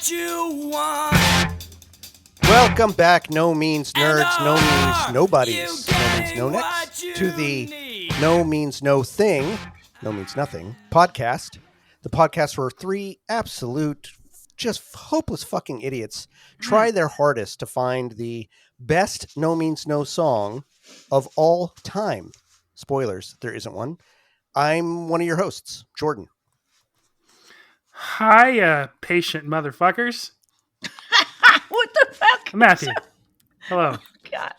what you want. Welcome back, No Means Nerds, No Means Nobodies, No Means No Necks, to the No Means No Thing, No Means Nothing podcast. The podcast where three absolute, just hopeless fucking idiots try their hardest to find the best No Means No song of all time. Spoilers, there isn't one. I'm one of your hosts, Jordan. Hi, patient motherfuckers. What the fuck? Matthew. Hello. God.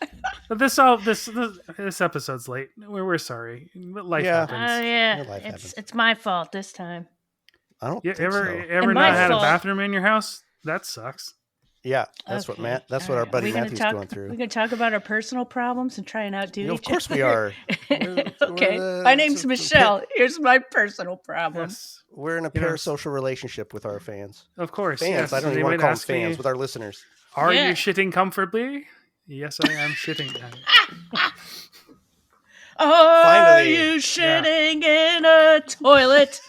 But this episode's late. We're sorry. Life happens. Oh yeah, Your life happens. it's my fault this time. I don't You think ever so. not had a fault. bathroom in your house? That sucks. Yeah, that's what Okay. That's All what our right. buddy We gonna Matthew's talk- going through. We can talk about our personal problems and try and outdo each other. Of course we are. Okay, my name's Michelle. Here's my personal problem. Yes. We're in a You know, parasocial relationship with our fans. Of course. Fans, Yes. I don't They even want might to call them ask me, fans, with our listeners. Are Yeah. you shitting comfortably? Yes, I am shitting. Are Finally. you shitting in a toilet?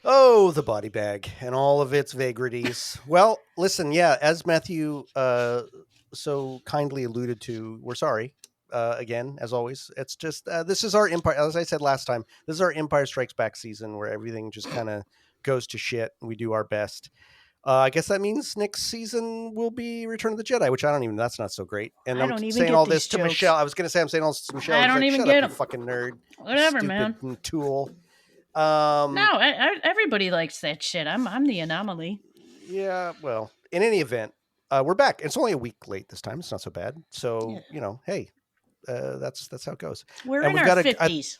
Oh, the body bag and all of its vagaries. Well, listen, yeah, as Matthew so kindly alluded to, we're sorry. Again, as always, it's just this is our Empire. As I said last time, this is our Empire Strikes Back season where everything just kind of goes to shit. And we do our best. I guess that means next season will be Return of the Jedi, which I don't even. That's not so great. And I I'm don't even saying get all these this to jokes. Michelle. I was going to say I'm saying all this to Michelle. I She's don't like, even Shut get up, 'em. you fucking nerd. Whatever, Stupid man. tool. No, everybody likes that shit. I'm the anomaly. Yeah, well, in any event, we're back. It's only a week late this time. It's not so bad. So, hey, that's how it goes. We're And in we've our got a- 50s.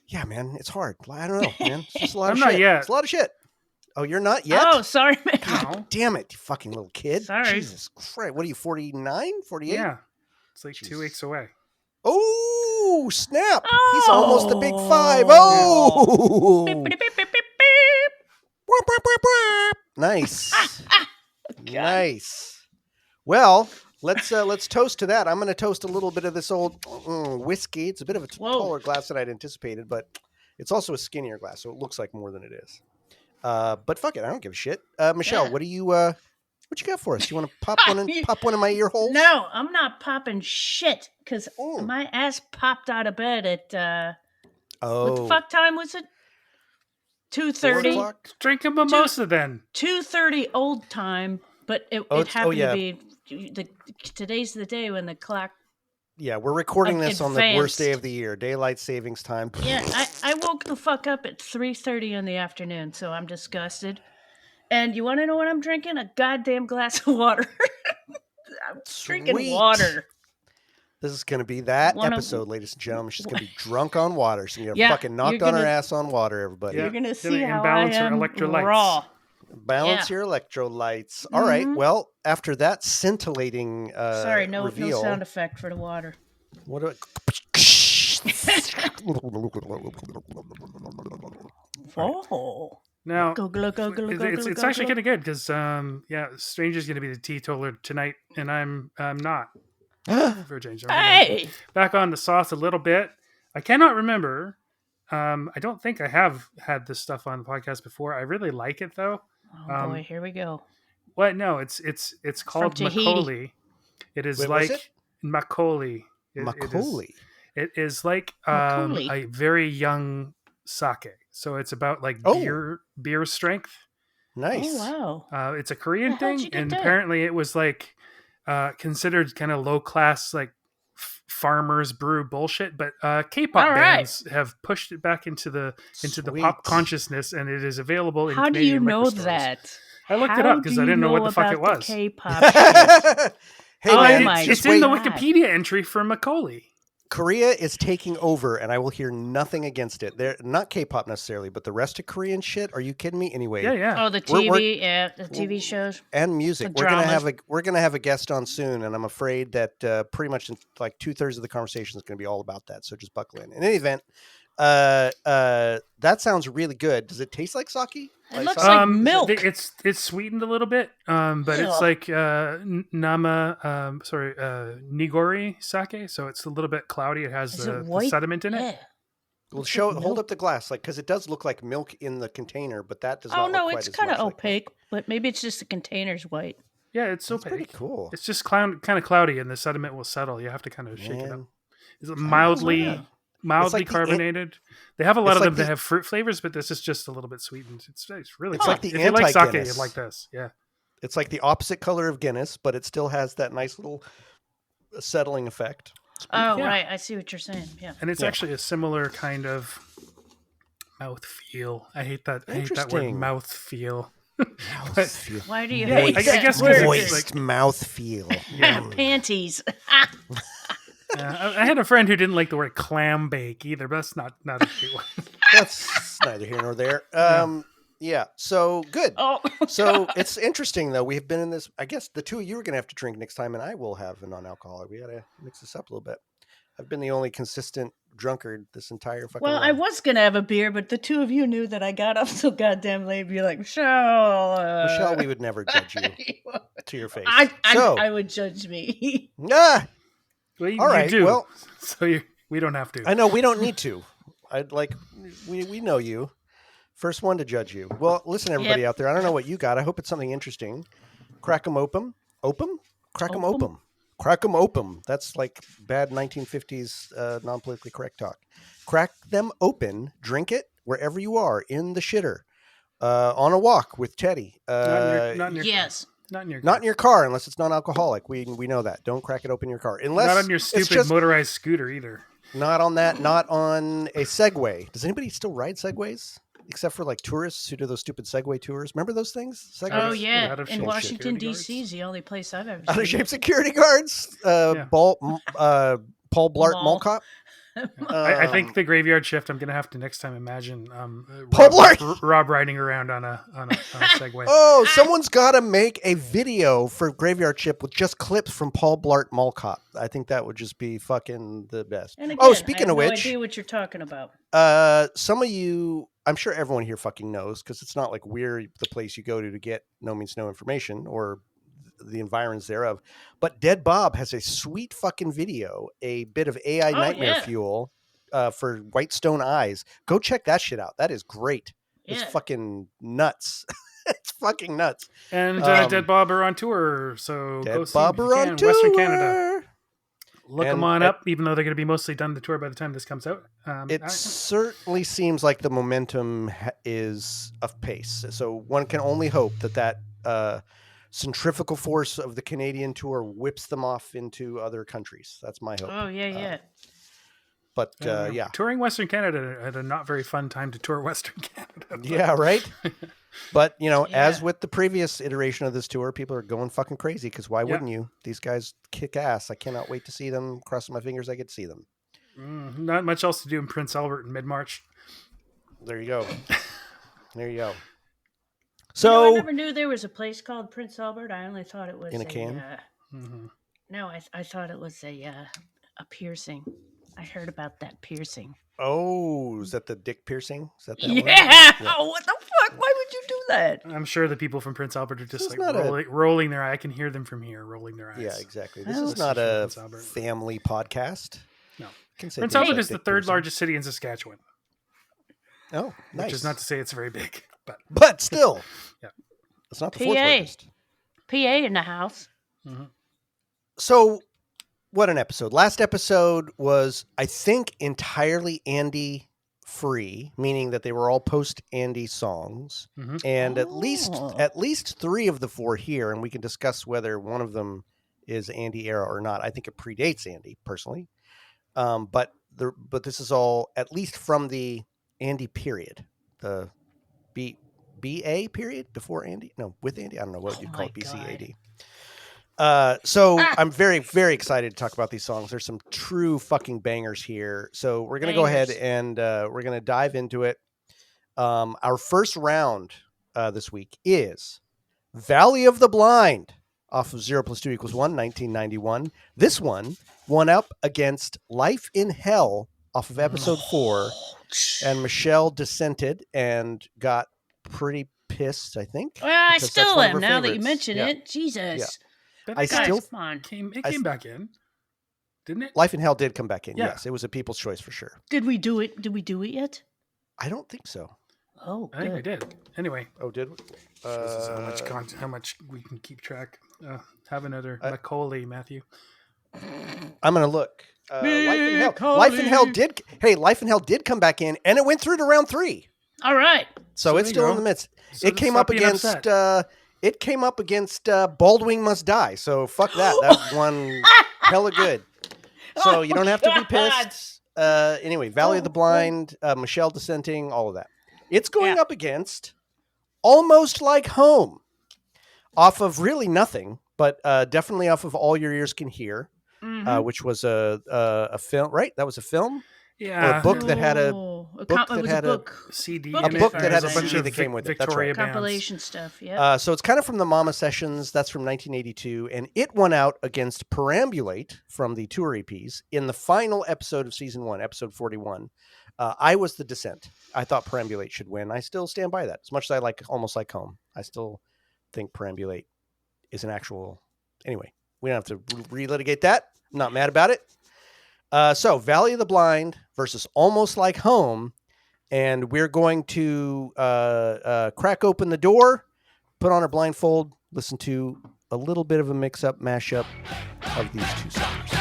Yeah, man, it's hard. I don't know, man. It's just a lot I'm of not shit. yet. It's a lot of shit. Oh, you're not yet? Oh, sorry, man. No. Damn it, you fucking little kid. Sorry. Jesus Christ. What are you, 49? 48? Yeah. It's like Jeez. 2 weeks away. Oh, snap. Oh. He's almost the big 5. Oh. Beep, beep, beep, beep, beep. Nice. Nice. Well, let's toast to that. I'm going to toast a little bit of this old whiskey. It's a bit of a Whoa. taller glass than I'd anticipated, but it's also a skinnier glass, so it looks like more than it is. But fuck it, I don't give a shit. Michelle, Yeah. what you got for us? You want to pop one in my ear holes? No, I'm not popping shit because Oh. my ass popped out of bed at what the Oh, fuck time was it? 4 2:30. o'clock? Drink a mimosa then. 2:30 old time, but it Oh, happened yeah. to be today's the day when the clock. Yeah, we're recording this on the worst Advanced. day of the year, daylight savings time. Yeah, I woke the fuck up at 3:30 in the afternoon, so I'm disgusted. And you want to know what I'm drinking? A goddamn glass of water. I'm drinking Sweet. water. This is going to be that One of- episode, ladies and gentlemen. She's going to be drunk on water. She's going to get Yeah, fucking knocked you're on her gonna- ass on water, everybody. Yeah. You're gonna Gonna see how I imbalance her am electrolytes. raw. Balance Yeah. your electrolytes. All right. Mhm. Well, after that scintillating Sorry, no reveal, sound effect for the water. what do Oh, Now, go go go go go. it's actually kind of good because Stranger's going to be the teetotaler tonight, and I'm not for a change. I'm gonna Hey, back on the sauce a little bit. I cannot remember. I don't think I have had this stuff on the podcast before. I really like it though. oh boy, here we go. What? No, it's called Tahiti. Macaulay. It is Wait, what is like it? Macaulay. Macaulay. It is like Macaulay. a very young sake. So it's about like Oh. beer strength. Nice. Oh wow. It's a Korean How'd you thing, get and that? apparently it was like considered kind of low class, like farmers brew bullshit. But K-pop All right. bands have pushed it back into the Sweet. pop consciousness, and it is available in How do Canadian you know liquor stores. that? I looked it How up because do I you didn't know what know the fuck it about the was. K-pop shit? Hey Oh man, my just It's in the God. Wikipedia entry for Macaulay. Korea is taking over, and I will hear nothing against it. They're not K-pop necessarily, but the rest of Korean shit. Are you kidding me? Anyway, Yeah. Oh, the We're- TV, yeah, the TV shows. and music. The We're gonna dramas. have a guest on soon, and I'm afraid that pretty much like 2/3 of the conversation is going to be all about that. So just buckle in. In any event, that sounds really good. Does it taste like sake? It looks sake? like milk. It's sweetened a little bit, but it's Ugh. like nigori sake, so it's a little bit cloudy. It has Is the it white? sediment in it. Yeah. Well, Looks like hold milk. up the glass, like, because it does look like milk in the container, but that does not Oh look no, quite it's as kind of much like milk. opaque, but maybe it's just the container's white. Yeah, it's That's opaque. pretty cool. It's just kind of cloudy, and the sediment will settle. You have to kind of shake it up. Man. Is it wow. mildly like the carbonated? They have a lot it's of like them that the- have fruit flavors, but this is just a little bit sweetened. It's really It's fun. like the If you like sake, anti-Guinness. you'd like this. Yeah. It's like the opposite color of Guinness, but it still has that nice little settling effect. Oh Yeah. right, I see what you're saying. Yeah. And it's Yeah. actually a similar kind of mouth feel. I hate that word, Interesting. mouth feel. Mouthfeel. Why do you Yeah, hate I that guess 'cause word? it's Moist like- mouthfeel. Yeah. Panties. I had a friend who didn't like the word clam bake either, but that's not a great one. That's neither here nor there. Yeah. So good. Oh. So it's interesting though. We've been in this. I guess the two of you are gonna have to drink next time, and I will have a non-alcoholic. We gotta mix this up a little bit. I've been the only consistent drunkard this entire fucking. Well, I run. was gonna have a beer, but the two of you knew that I got up so goddamn late. Be like, Michelle. Michelle, we would never judge you to your face. I would judge me. Ah, Well, you, all right. you do. Well, So we don't have to. I know we don't need to. I'd like we know you. First one to judge you. Well, listen, everybody out there. I don't know what you got. I hope it's something interesting. Crack 'em open. Open? Crack 'em Open? open. Crack 'em open. That's like bad 1950s non-politically correct talk. Crack them open. Drink it wherever you are, in the shitter, on a walk with Teddy. Not in your Yes. Not in your Not in your car unless it's non-alcoholic. We know that. Don't crack it open in your car. Unless not on your it's stupid just motorized scooter either. not on that. Not on a Segway. Does anybody still ride Segways? Except for like tourists who do those stupid Segway tours. Remember those things? Segways? Oh yeah. out of In shape Washington security D.C. is the only place I've ever Out seen. of shape security guards. Yeah. Paul Blart Mall. Mall Cop. I think the graveyard shift. I'm gonna have to next time imagine Paul Blart! Rob riding around on a Segway. Oh, someone's got to make a video for Graveyard Shift with just clips from Paul Blart Mall Cop. I think that would just be fucking the best. And again, Oh, speaking I of have which, no idea what you're talking about. some of you, I'm sure everyone here fucking knows, because it's not like we're the place you go to get No Means No information or the environs thereof. But Dead Bob has a sweet fucking video, a bit of AI nightmare fuel for White Stone Eyes. Go check that shit out. That is great. It's Yeah. fucking nuts. It's fucking nuts. And Dead Bob are on tour, so Dead go see Bob them if are you on can. tour. Western Canada. Look And them on up, even though they're going to be mostly done the tour by the time this comes out. It certainly seems like the momentum is of pace. So one can only hope that centrifugal force of the Canadian tour whips them off into other countries. That's my hope. Oh yeah. But yeah. Touring Western Canada at a not very fun time to tour Western Canada. Yeah, right? But, you know, as Yeah. with the previous iteration of this tour, people are going fucking crazy because why wouldn't you? These guys kick ass. I cannot wait to see them. Crossing my fingers I get to see them. Not much else to do in Prince Albert in mid-March. There you go. There you go. So So, I never knew there was a place called Prince Albert. I only thought it was In a can? No, I thought it was a piercing. I heard about that piercing. oh, is that the dick piercing? Is that one? Yeah. Oh, what the fuck? Why would you do that? I'm sure the people from Prince Albert are just This is like not rolling their eye. I can hear them from here, rolling their eyes. Yeah, exactly. This Well, is not a Prince Albert. family podcast. No. Can say Prince things Albert like is the dick third piercing. largest city in Saskatchewan, Oh, nice. which is not to say it's very big, but But still, Yeah. it's not the fourth PA. largest. PA in the house. So, what an episode! Last episode was, I think, entirely Andy free, meaning that they were all post Andy songs, and at least 3 of the 4 here, and we can discuss whether one of them is Andy era or not. I think it predates Andy personally, but this is all at least from the Andy period, the BA period before Andy. No, with Andy. I don't know what you'd call it. BCAD. So I'm very, very excited to talk about these songs. There's some true fucking bangers here. So we're going to go ahead and we're going to dive into it. Our first round this week is Valley of the Blind off of 0 + 2 = 1, 1991. This one won up against Life in Hell off of episode 4. And Michelle dissented and got pretty pissed, I think. Well, I because that's still one of am her now that you favorites. mention Yeah. it. Jesus. I Guys, still come on. came I back in. didn't it? Life in Hell did come back in. Yeah. Yes, it was a People's Choice for sure. Did we do it? Did we do it yet? I don't think so. Oh, I think I good. did. Anyway, Oh, did we? shows us how much we can keep track. Have another Macaulay, Matthew. I'm gonna look. Life in Hell did. Hey, Life in Hell did come back in, and it went through to round 3. All right. So it's there you still in go. the midst. So It came stop up being against. upset. It came up against Baldwin Must Die. So fuck that. That one hella good. So you don't have to be pissed. Anyway, Valley of the Blind, Michelle Dissenting, all of that. It's going up against Almost Like Home, off of really nothing, but definitely off of All Your Ears Can Hear, which was a film, right? That was a film. Yeah, Or a book that had a it book was that had a book. CD. Book a in it. book that had a There's CD bunch that came with it. That's Victoria right. bands. Compilation stuff. Yeah. So it's kind of from the Mama Sessions. That's from 1982, and it won out against Perambulate from the tour EPs in the final episode of season 1, episode 41. I was the dissent. I thought Perambulate should win. I still stand by that. As much as I like Almost Like Home, I still think Perambulate is an actual. Anyway, we don't have to relitigate that. I'm not mad about it. So Valley of the Blind versus Almost Like Home. And we're going to crack open the door, put on our blindfold, listen to a little bit of a mix-up, mashup of these two songs.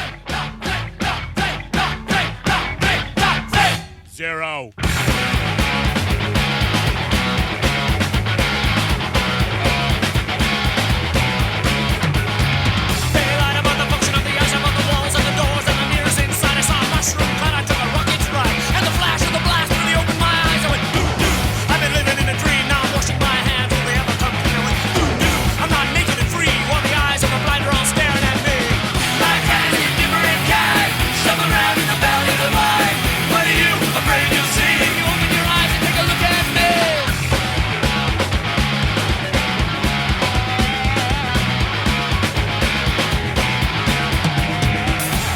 0. Daylight about the function of the eyes above the walls and the doors and the mirrors inside. I saw a mushroom cloud. I took a rocket's ride, and the flash of the blast really opened my eyes. I went doo doo. I've been living in a dream. Now I'm washing my hands. Will they ever come clear? I went doo doo. I'm not naked and free, while the eyes of a blind are all staring at me. My friends, different kind, somewhere around in the valley of the mind. What are you afraid you'll see? If you open your eyes and take a look at me.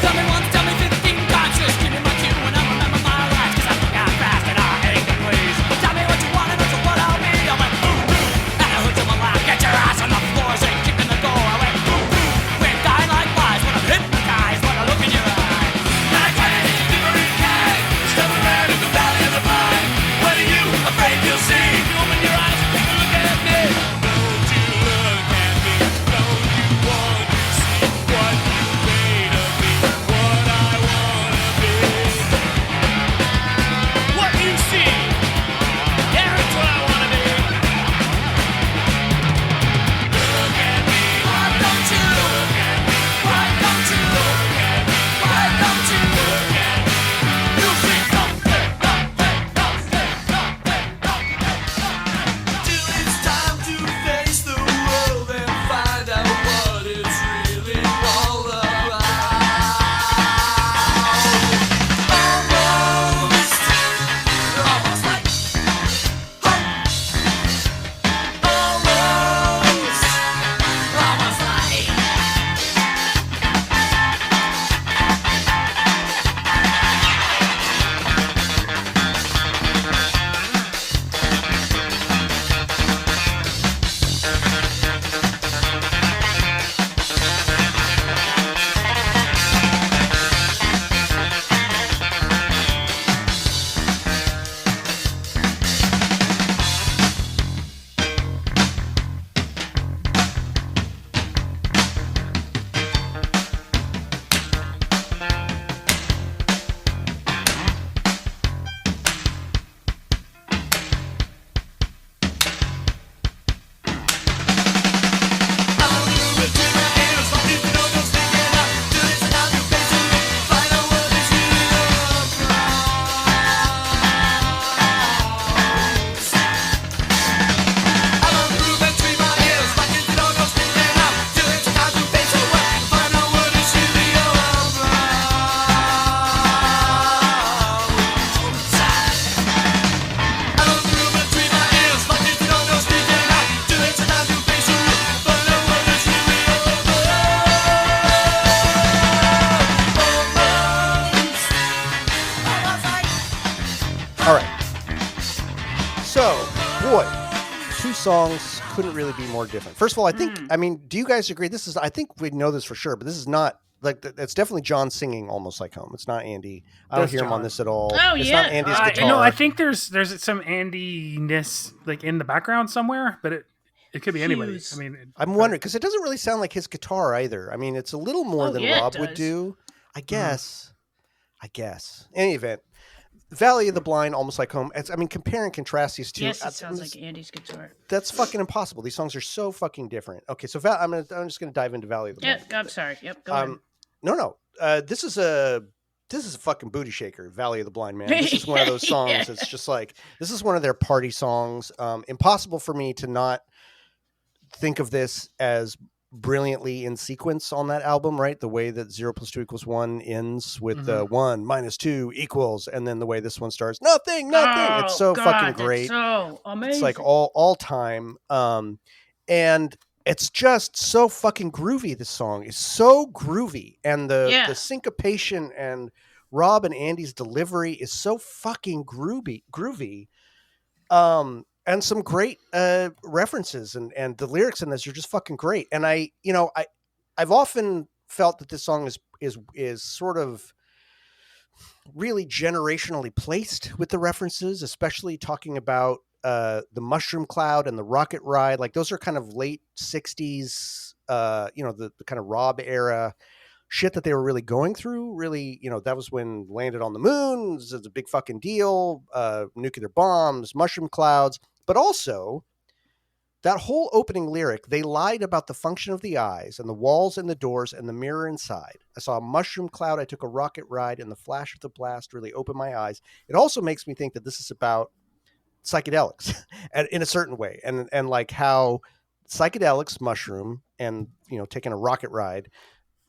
Tell me once, tell me 15 times, just give me my cue and I remember my life, 'cause I think I'm fast and I hate the please. Tell me what you want and that's what I'll be. I went boom boom, and I hooked to my lap, get your ass on the floor, say kicking the door. I went boom boom, we're dying like flies when I'm hypnotized, when I look in your eyes. Like crazy, different kind, stuff around in the valley of the blind. What are you afraid you'll see? If you open your eyes and take a look at me. Don't you look at me, don't you want to see what you made of me, what I wanna be. What you see, yeah, that's what I wanna be. Look at me, why don't you look at me? Why don't you look at me? Why don't you look at me? You see something, till it's time to face the world and find out what it's really all about. Almost like home. Almost like. All right. So, boy, two couldn't really be more different. First of all, I think, I mean, do you guys agree? I think we know this for sure, but this is not like it's definitely John singing Almost Like Home. It's not Andy. I don't That's hear him on John. this at all. Oh, It's yeah. not Andy's I guitar. No, I think there's some Andy-ness like in the background somewhere, but it could be anybody. Hughes. I mean, I'm wondering because it doesn't really sound like his guitar either. I mean, it's a little more Oh, than yeah, it Rob would does. do. I guess. In any event, Valley of the Blind, Almost Like Home. I mean, compare and contrast these two. Yes, it sounds like Andy's guitar. That's fucking impossible. These songs are so fucking different. Okay, so I'm just gonna dive into Valley of the Yeah, Blind. I'm sorry. Yep, go ahead. No. This is a fucking booty shaker. Valley of the Blind Man. This is one of those songs. Yeah. It's just like this is one of their party songs. Impossible for me to not think of this as brilliantly in sequence on that album, right? The way that 0 + 2 = 1 ends with the 1 - 2 equals, and then the way this one starts, nothing. It's so fucking great. So amazing. It's like all time. And it's just so fucking groovy. This song is so groovy, and the syncopation and Rob and Andy's delivery is so fucking groovy. And some great references and the lyrics in this are just fucking great. And I've often felt that this song is sort of really generationally placed with the references, especially talking about the mushroom cloud and the rocket ride. Like those are kind of late 60s, the kind of Rob era shit that they were really going through. Really, that was when Landed on the Moon was a big fucking deal. Nuclear bombs, mushroom clouds, but also that whole opening lyric, they lied about the function of the eyes and the walls and the doors and the mirror inside. I saw a mushroom cloud. I took a rocket ride, and the flash of the blast really opened my eyes. It also makes me think that this is about psychedelics in a certain way. And like how psychedelics, mushroom, and, taking a rocket ride,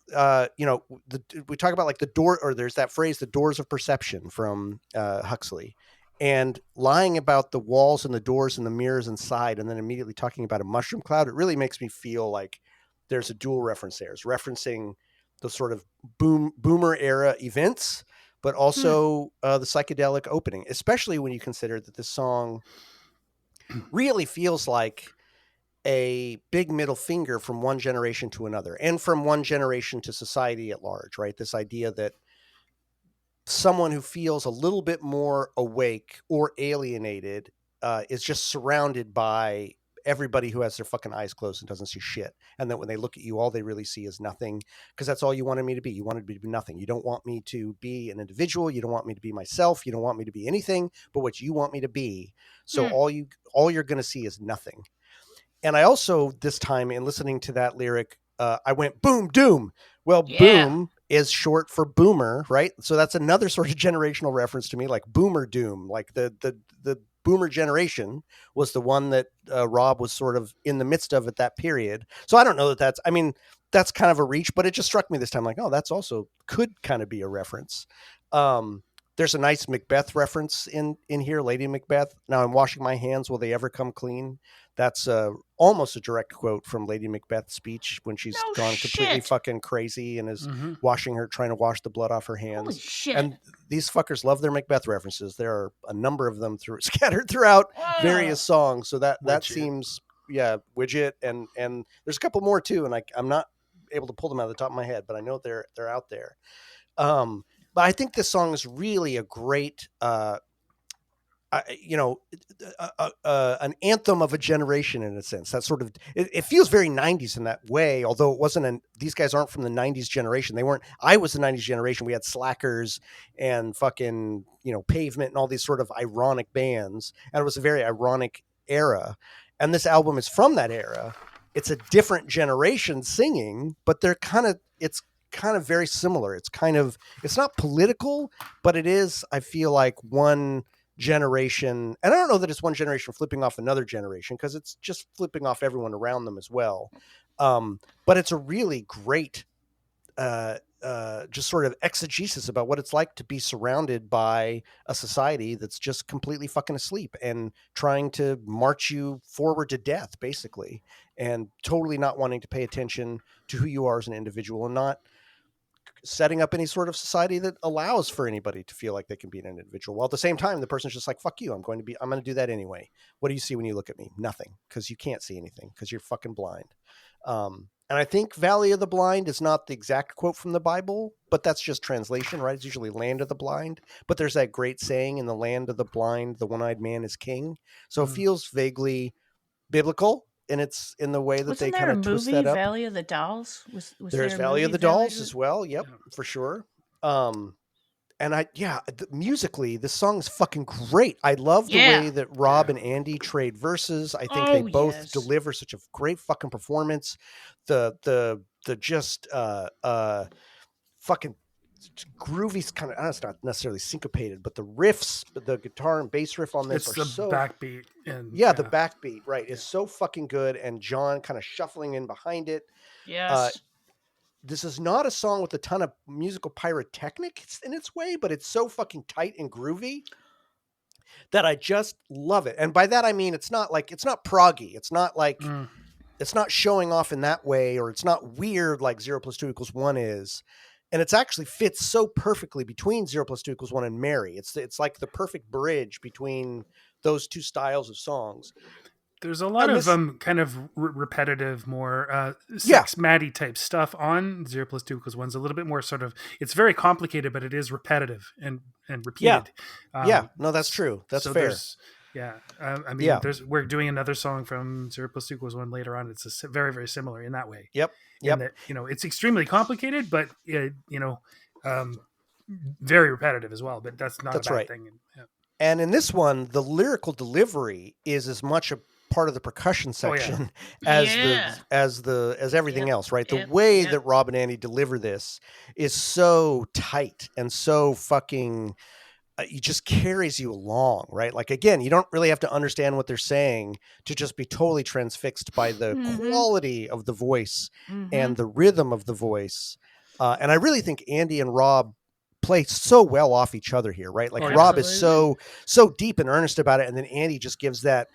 we talk about like the door, or there's that phrase, the doors of perception from Huxley, and lying about the walls and the doors and the mirrors inside, and then immediately talking about a mushroom cloud. It really makes me feel like there's a dual reference there. It's referencing the sort of boomer era events, but also the psychedelic opening, especially when you consider that this song really feels like a big middle finger from one generation to another, and from one generation to society at large, right? This idea that someone who feels a little bit more awake or alienated is just surrounded by everybody who has their fucking eyes closed and doesn't see shit. And that when they look at you, all they really see is nothing, because that's all you wanted me to be. You wanted me to be nothing. You don't want me to be an individual. You don't want me to be myself. You don't want me to be anything but what you want me to be. So all you're going to see is nothing. And I also, this time in listening to that lyric, I went boom doom. Well, boom is short for boomer, right? So that's another sort of generational reference to me, like boomer doom. Like the boomer generation was the one that Rob was sort of in the midst of at that period. So I don't know that's kind of a reach, but it just struck me this time like, oh, that's also could kind of be a reference. There's a nice Macbeth reference in here, Lady Macbeth. Now I'm washing my hands. Will they ever come clean? That's almost a direct quote from Lady Macbeth's speech when she's gone completely fucking crazy and is trying to wash the blood off her hands. Holy shit. And these fuckers love their Macbeth references. There are a number of them scattered throughout various songs. So that seems, Widget. And there's a couple more too. And I'm not able to pull them out of the top of my head, but I know they're out there. But I think this song is really a great, an anthem of a generation in a sense. That sort of, it feels very 90s in that way, although it wasn't. These guys aren't from the 90s generation. They weren't. I was the 90s generation. We had Slackers and fucking, Pavement and all these sort of ironic bands. And it was a very ironic era. And this album is from that era. It's a different generation singing, but it's kind of very similar. It's not political, but it is, I feel like, one generation. And I don't know that it's one generation flipping off another generation, because it's just flipping off everyone around them as well. But it's a really great, just sort of exegesis about what it's like to be surrounded by a society that's just completely fucking asleep and trying to march you forward to death, basically, and totally not wanting to pay attention to who you are as an individual, and not setting up any sort of society that allows for anybody to feel like they can be an individual. While at the same time, the person's just like, fuck you. I'm going to do that anyway. What do you see when you look at me? Nothing. Cause you can't see anything, cause you're fucking blind. And I think Valley of the Blind is not the exact quote from the Bible, but that's just translation, right? It's usually land of the blind. But there's that great saying, in the land of the blind, the one-eyed man is king. So it feels vaguely biblical, and it's in the way that they Wasn't there kind a of twist movie, that up. Valley of the Dolls? Was There's there a Valley of movie, the Valley of Dolls the... as well. Yep, for sure. And musically, this song is fucking great. I love the Yeah. way that Rob and Andy trade verses. I think they Oh, both yes. deliver such a great fucking performance. The just fucking groovy kind of, it's not necessarily syncopated, but the riffs, the guitar and bass riff on this It's are the so backbeat and the backbeat, right, is so fucking good, and John kind of shuffling in behind it. Yes. This is not a song with a ton of musical pyrotechnics in its way, but it's so fucking tight and groovy that I just love it. And by that I mean it's not proggy. It's not like it's not showing off in that way, or it's not weird like 0+2=1 is. And it's actually fits so perfectly between 0+2=1 and Mary. It's like the perfect bridge between those two styles of songs. There's a lot And of this, kind of repetitive, more sex Maddie type stuff on 0+2=1's. A little bit more sort of, it's very complicated, but it is repetitive and repeated. No, that's true. That's so fair. There's, I mean, we're doing another song from 0+2=1 later on. It's very, very similar in that way. Yep. In that, it's extremely complicated, but very repetitive as well. But that's not a bad thing. And in this one, the lyrical delivery is as much a part of the percussion section as everything else, right? The way that Rob and Andy deliver this is so tight and so fucking it just carries you along, right? Like, again, you don't really have to understand what they're saying to just be totally transfixed by the quality of the voice and the rhythm of the voice. And I really think Andy and Rob play so well off each other here, right? Like, Rob is so deep and earnest about it, and then Andy just gives that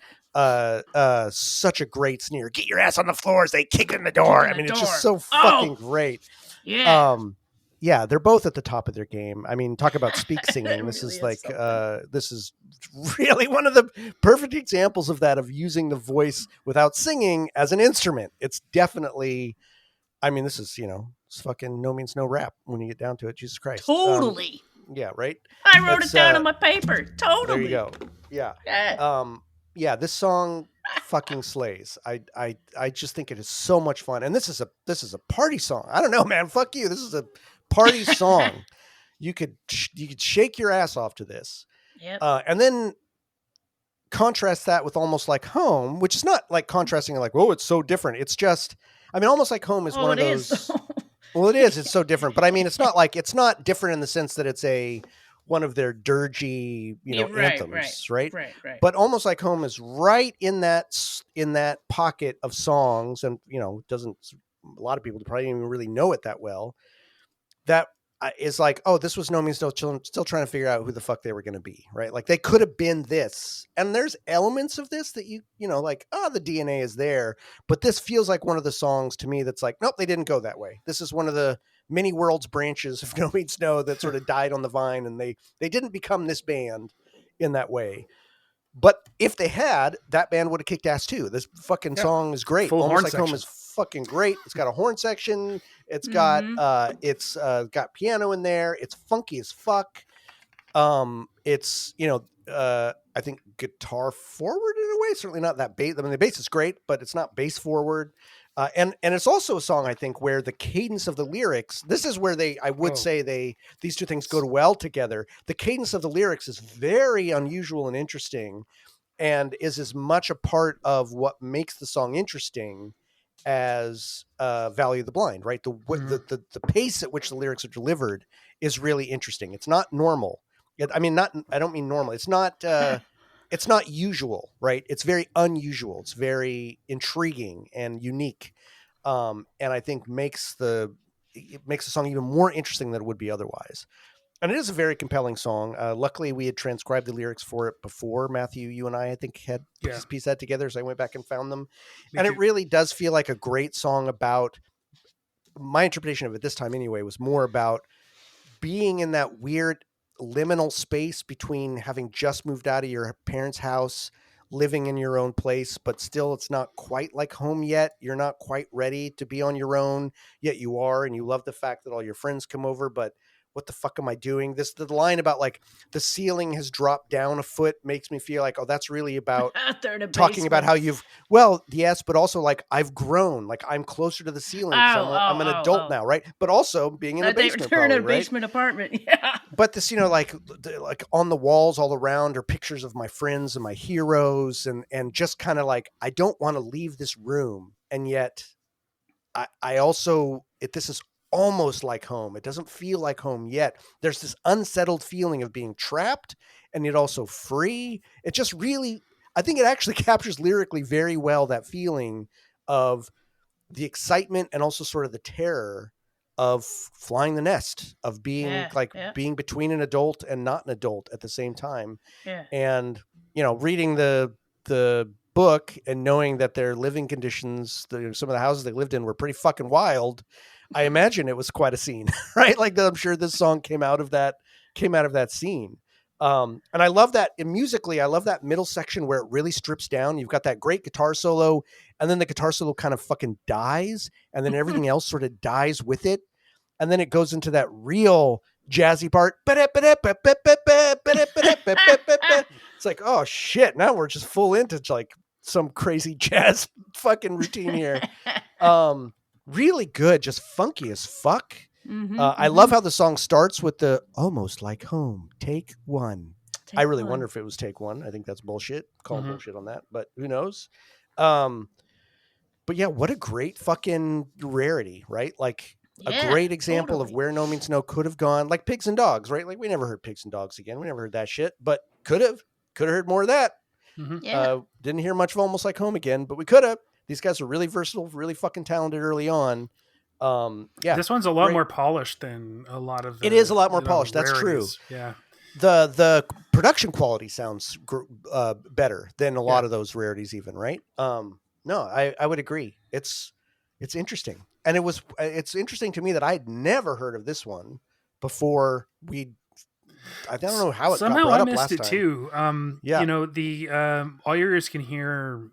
such a great sneer. Get your ass on the floor as they kick in the door. I mean, it's just so fucking great. Yeah. Yeah, they're both at the top of their game. I mean, talk about speak singing. This really is like, this is really one of the perfect examples of that, of using the voice without singing as an instrument. It's definitely, I mean, this is, it's fucking No Means No Rap when you get down to it. Jesus Christ. Totally. Yeah, right? I wrote it down on my paper. Totally. There you go. Yeah. Yeah, this song fucking slays. I just think it is so much fun. And this is a party song. I don't know, man. Fuck you. This is a party song. You could shake your ass off to this. Yep. And then contrast that with Almost Like Home, which is not like contrasting like, oh, it's so different. It's just, I mean, Almost Like Home is one of those. Well, it is. It's so different. But I mean, it's not different in the sense that it's one of their dirgy, anthems, right? Right. But Almost Like Home is right in that pocket of songs, and doesn't, a lot of people probably don't even really know it that well. That is like, oh, this was No Means No, still trying to figure out who the fuck they were going to be, right? Like, they could have been this, and there's elements of this that like, oh, the DNA is there, but this feels like one of the songs to me that's like, nope, they didn't go that way. This is one of the many worlds branches of No Means No that sort of died on the vine, and they didn't become this band in that way. But if they had, that band would have kicked ass too. This fucking song is great. Almost Like Home is fucking great. It's got a horn section. It's got got piano in there. It's funky as fuck. It's I think guitar forward in a way. Certainly not that bass. I mean, the bass is great, but it's not bass forward. And it's also a song, I think, where the cadence of the lyrics, this is where these two things go well together. The cadence of the lyrics is very unusual and interesting, and is as much a part of what makes the song interesting as Valley of the Blind, right? The pace at which the lyrics are delivered is really interesting. It's not normal. I don't mean normal. It's not it's not usual, right? It's very unusual. It's very intriguing and unique. And I think makes the song even more interesting than it would be otherwise. And it is a very compelling song. Luckily, we had transcribed the lyrics for it before. Matthew, you and I think, had pieced that together, so I went back and found them. It really does feel like a great song about, my interpretation of it this time anyway, was more about being in that weird liminal space between having just moved out of your parents' house, living in your own place, but still it's not quite like home yet. You're not quite ready to be on your own, yet you are, and you love the fact that all your friends come over, but what the fuck am I doing? The line about like the ceiling has dropped down a foot makes me feel like, oh, that's really about They're in a talking about basement. how well, yes, but also like I've grown, like I'm closer to the ceiling because I'm an adult now, right? But also being in a basement, They're in probably, a right? basement apartment. Yeah. But this, like on the walls all around are pictures of my friends and my heroes, and just kind of like I don't want to leave this room, and yet I also this is almost like home. It doesn't feel like home yet. There's this unsettled feeling of being trapped and yet also free. It just really, I think it actually captures lyrically very well that feeling of the excitement and also sort of the terror of flying the nest, of being being between an adult and not an adult at the same time. Yeah. And, reading the book and knowing that their living conditions, some of the houses they lived in were pretty fucking wild. I imagine it was quite a scene, right? Like I'm sure this song came out of that scene. And I love that musically, I love that middle section where it really strips down. You've got that great guitar solo, and then the guitar solo kind of fucking dies, and then everything else sort of dies with it. And then it goes into that real jazzy part. It's like, oh shit, now we're just full into like some crazy jazz fucking routine here. Really good, just funky as fuck. I love how the song starts with the almost like home, take one. I really wonder if it was take one. I think that's bullshit. Call bullshit on that, but who knows? But yeah, what a great fucking rarity, right? Like a great example of where No Means No could have gone, like Pigs and Dogs, right? Like we never heard Pigs and Dogs again. We never heard that shit, but could have heard more of that. Didn't hear much of Almost Like Home again, but we could have. These guys are really versatile, really fucking talented early on. This one's a lot more polished than a lot of it is a lot more polished. That's true. Yeah. The production quality sounds better than a lot of those rarities even, right? No, I would agree. It's interesting. And it's interesting to me that I'd never heard of this one before I don't know how it somehow got brought up I missed last it time. too. The All Your Ears Can Hear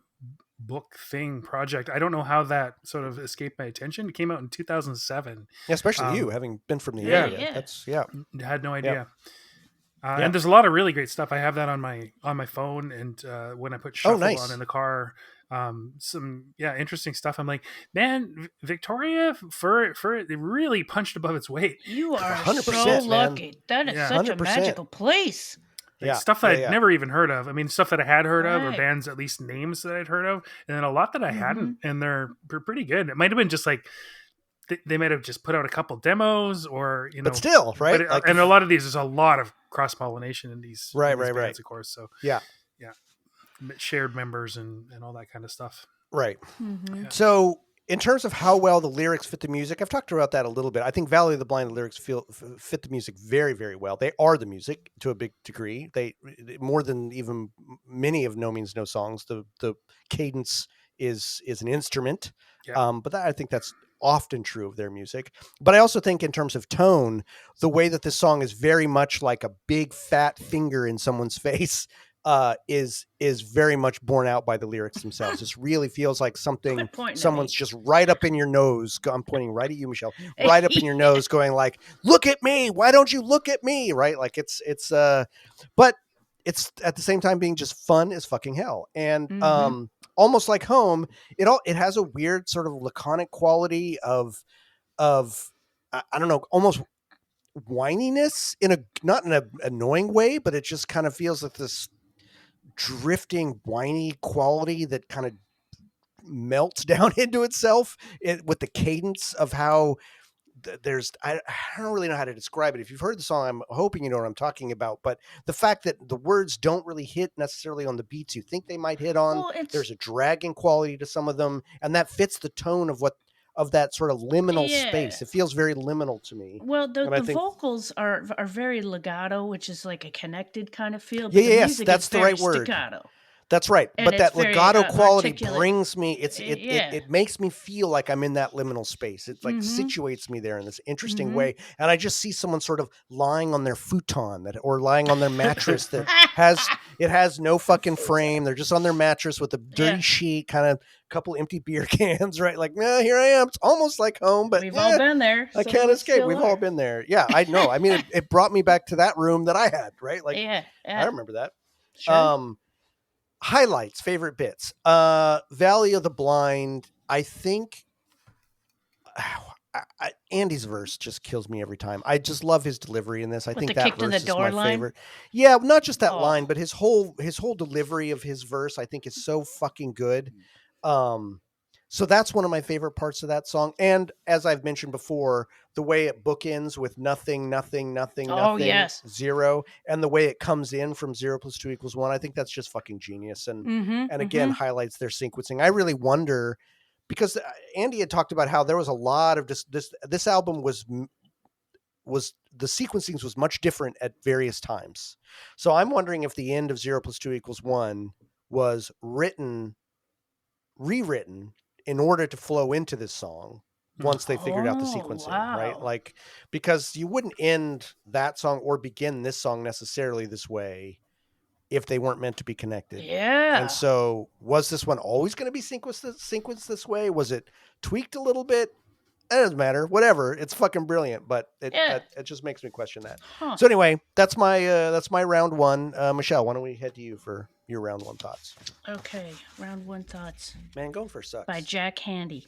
book thing project. I don't know how that sort of escaped my attention. It came out in 2007. Yeah, especially you having been from the area. Yeah. That's had no idea. And there's a lot of really great stuff. I have that on my phone, and when I put shuffle on in the car, some interesting stuff. I'm like, man, Victoria for it really punched above its weight. You are 100%, so lucky. That is such 100%. a magical place. Stuff that I'd never even heard of. I mean, stuff that I had heard of, or bands, at least names that I'd heard of, and then a lot that I hadn't, and they're pretty good. It might have been just like they might have just put out a couple demos, or but still, right? And a lot of these, there's a lot of cross pollination in these, bands, of course. So yeah, shared members and all that kind of stuff. Right. So in terms of how well the lyrics fit the music, I've talked about that a little bit. I think Valley of the Blind, the lyrics fit the music very, very well. They are the music to a big degree. They more than even many of No Means No songs. The cadence is an instrument, but I think that's often true of their music. But I also think in terms of tone, the way that this song is very much like a big fat finger in someone's face is very much borne out by the lyrics themselves. This really feels like something someone's just right up in your nose. I'm pointing right at you, Michelle, right up in your nose going like, look at me. Why don't you look at me? Right. Like but it's at the same time being just fun as fucking hell. And, Almost Like Home, it has a weird sort of laconic quality of I don't know, almost whininess not in an annoying way, but it just kind of feels like this drifting whiny quality that kind of melts down into itself with the cadence of how I don't really know how to describe it. If you've heard the song, I'm hoping you know what I'm talking about, but the fact that the words don't really hit necessarily on the beats you think they might hit on, there's a dragging quality to some of them, and that fits the tone of that sort of liminal space. It feels very liminal to me. Well, the vocals are very legato, which is like a connected kind of feel. But yes, that's the right word. Staccato. That's right. And but that legato quality brings me, it makes me feel like I'm in that liminal space. It like situates me there in this interesting way. And I just see someone sort of lying on their futon or lying on their mattress that has It has no fucking frame. They're just on their mattress with a dirty sheet, kind of a couple empty beer cans, right? Like, here I am. It's almost like home, but we've all been there. I can't escape. We've all been there. Yeah, I know. I mean, it brought me back to that room that I had, right? Like, I remember that. Sure. Highlights, favorite bits. Valley of the Blind. I think Andy's verse just kills me every time. I just love his delivery in this. I think that verse is my favorite. Yeah, not just that line, but his whole delivery of his verse, I think, is so fucking good. So that's one of my favorite parts of that song. And as I've mentioned before, the way it bookends with nothing, zero, and the way it comes in from 0 + 2 = 1, I think that's just fucking genius. And again, highlights their sequencing. I really wonder, because Andy had talked about how there was a lot of this album was the sequencing was much different at various times. So I'm wondering if the end of 0 + 2 = 1 was rewritten in order to flow into this song once they figured out the sequencing, right? Like, because you wouldn't end that song or begin this song necessarily this way if they weren't meant to be connected. Yeah. And so was this one always going to be sequenced this way? Was it tweaked a little bit? It doesn't matter. Whatever. It's fucking brilliant, but it just makes me question that. Huh. So anyway, that's my round one. Michelle, why don't we head to you for your round one thoughts? Okay, round one thoughts. Man, going first sucks. By Jack Handey.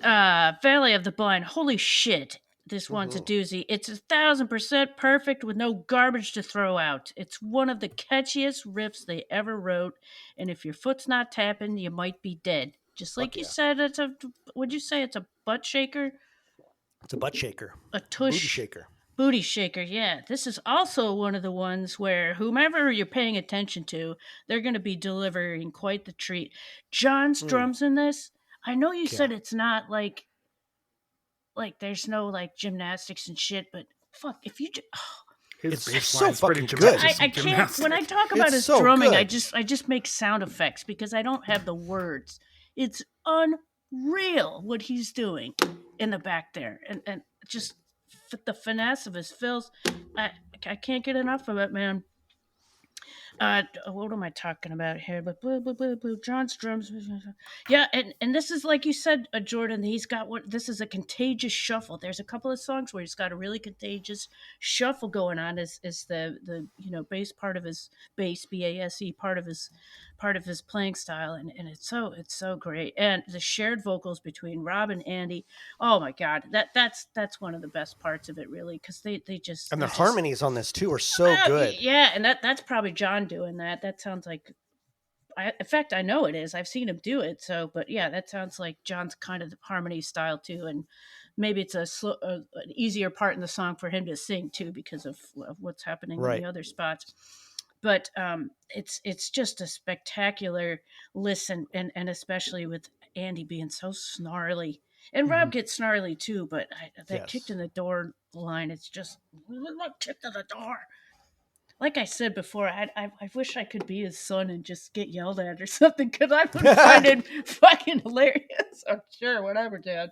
Valley of the Blind. Holy shit. This one's a doozy. It's 1,000% perfect with no garbage to throw out. It's one of the catchiest riffs they ever wrote, and if your foot's not tapping, you might be dead. Just like you said, would you say it's a butt shaker? It's a butt shaker. A tush. Booty shaker. Booty shaker, yeah. This is also one of the ones where whomever you're paying attention to, they're going to be delivering quite the treat. John's drums in this, I know you said it's not like there's no like gymnastics and shit, but fuck, if you it's so fucking good. I can't, when I talk about his drumming, I just make sound effects because I don't have the words. It's unreal what he's doing in the back there, and just the finesse of his fills. I can't get enough of it, man. What am I talking about here? But John's drums. Yeah, and this is like you said, Jordan. He's got this is a contagious shuffle. There's a couple of songs where he's got a really contagious shuffle going on. Is the bass part of his bass, BASE, part of his playing style, and it's so great. And the shared vocals between Rob and Andy. Oh my God, that's one of the best parts of it, really, because they just and the harmonies on this too are so good. Yeah, and that's probably John doing that. That sounds like, in fact, I know it is. I've seen him do it. So, but yeah, that sounds like John's kind of harmony style too, and maybe it's an easier part in the song for him to sing too because of what's happening in the other spots. But it's just a spectacular listen, and especially with Andy being so snarly, and Rob gets snarly too. But that kicked in the door line, it's just kicked in the door. Like I said before, I wish I could be his son and just get yelled at or something, because I would find it fucking hilarious. Oh, sure, whatever, Dad.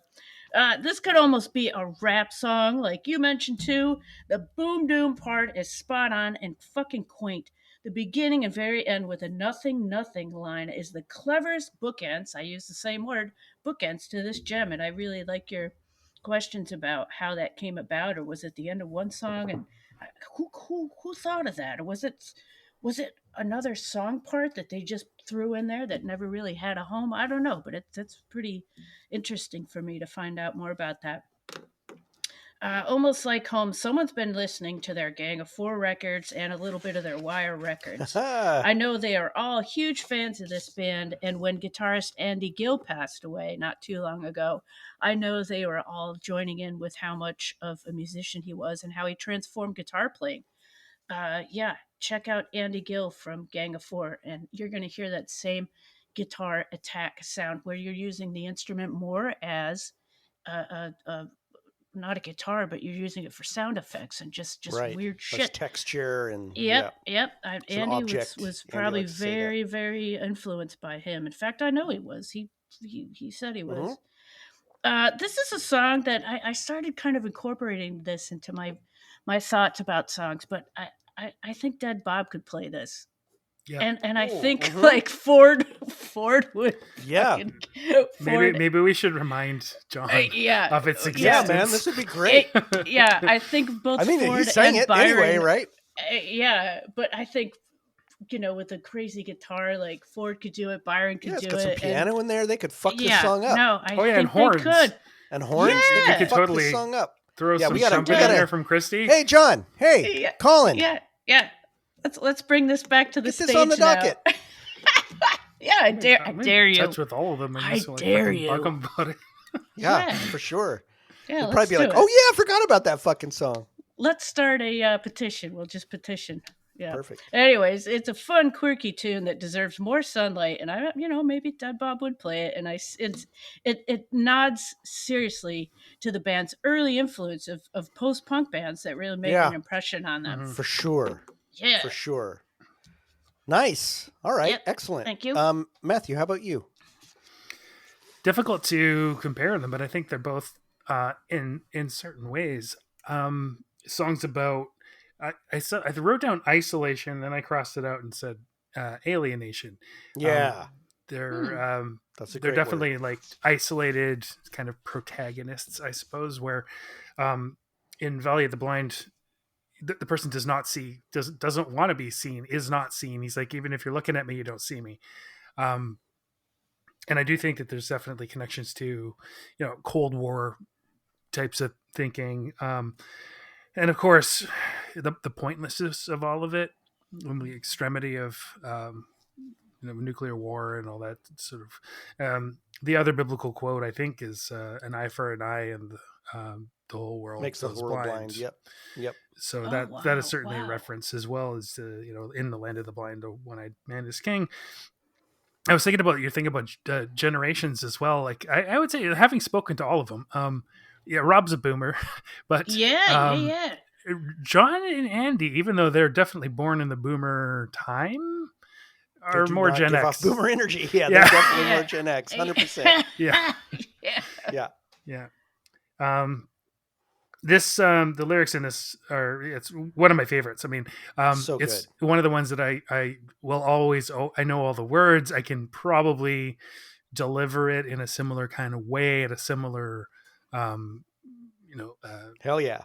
This could almost be a rap song, like you mentioned too. The boom doom part is spot on and fucking quaint. The beginning and very end with a nothing line is the cleverest bookends. I use the same word, bookends, to this gem, and I really like your questions about how that came about, or was it the end of one song and who thought of that? Or was it another song part that they just threw in there that never really had a home? I don't know, but it's pretty interesting for me to find out more about that. Almost Like Home. Someone's been listening to their Gang of Four records and a little bit of their Wire records. I know they are all huge fans of this band, and when guitarist Andy Gill passed away not too long ago, I know they were all joining in with how much of a musician he was and how he transformed guitar playing. Check out Andy Gill from Gang of Four, and you're going to hear that same guitar attack sound where you're using the instrument more as not a guitar, but you're using it for sound effects and just weird shit. Less texture and Yep. Andy was probably very, very influenced by him. In fact, I know he was. He said he was. This is a song that I started kind of incorporating this into my thoughts about songs, but I think Dead Bob could play this. Yeah. And I think like Ford would maybe we should remind John of its existence. Yeah, man, this would be great. I think both Ford he sang and it Byron, anyway, right? Yeah, but I think with a crazy guitar, like Ford could do it, Byron could do got some it, piano in there. They could fuck this song up. No, I think and horns. they could. And horns. Yeah. They could fuck totally this song up. Throw some trumpet in there from Christy. Hey, John. Hey, Colin. Yeah. Let's bring this back to the stage. Get this on the docket. Yeah, I dare you. Touch with all of them. I dare you. Bug 'em about it. Yeah, for sure. Yeah, They'll probably be like, "Oh yeah, I forgot about that fucking song." Let's start a petition. We'll just petition. Yeah. Perfect. Anyways, it's a fun, quirky tune that deserves more sunlight, and maybe Dead Bob would play it. And it nods seriously to the band's early influence of post-punk bands that really made an impression on them. For sure. Yeah, for sure. Nice. All right. Yep. Excellent. Thank you. Matthew, how about you? Difficult to compare them, but I think they're both in certain ways. Songs about I wrote down isolation, then I crossed it out and said alienation. Yeah, they're they're definitely word. Like isolated kind of protagonists, I suppose. Where in Valley of the Blind, the person doesn't want to be seen, is not seen. He's like, even if you're looking at me, you don't see me. And I do think that there's definitely connections to Cold War types of thinking. And of course, the pointlessness of all of it, and the extremity of nuclear war and all that sort of. The other biblical quote, I think, is an eye for an eye, and the whole world makes the world blind. Yep. So that is certainly a reference, as well as in the land of the blind, the one-eyed man is king. I was thinking about your thing about generations as well. Like I would say, having spoken to all of them. Yeah, Rob's a boomer, but yeah. John and Andy, even though they're definitely born in the boomer time, are more Gen X. Off boomer energy. Yeah, they're definitely more Gen X. 100%. Yeah. The lyrics in this it's one of my favorites. I mean, it's good. One of the ones that I will always. I know all the words. I can probably deliver it in a similar kind of way at a similar. Hell yeah.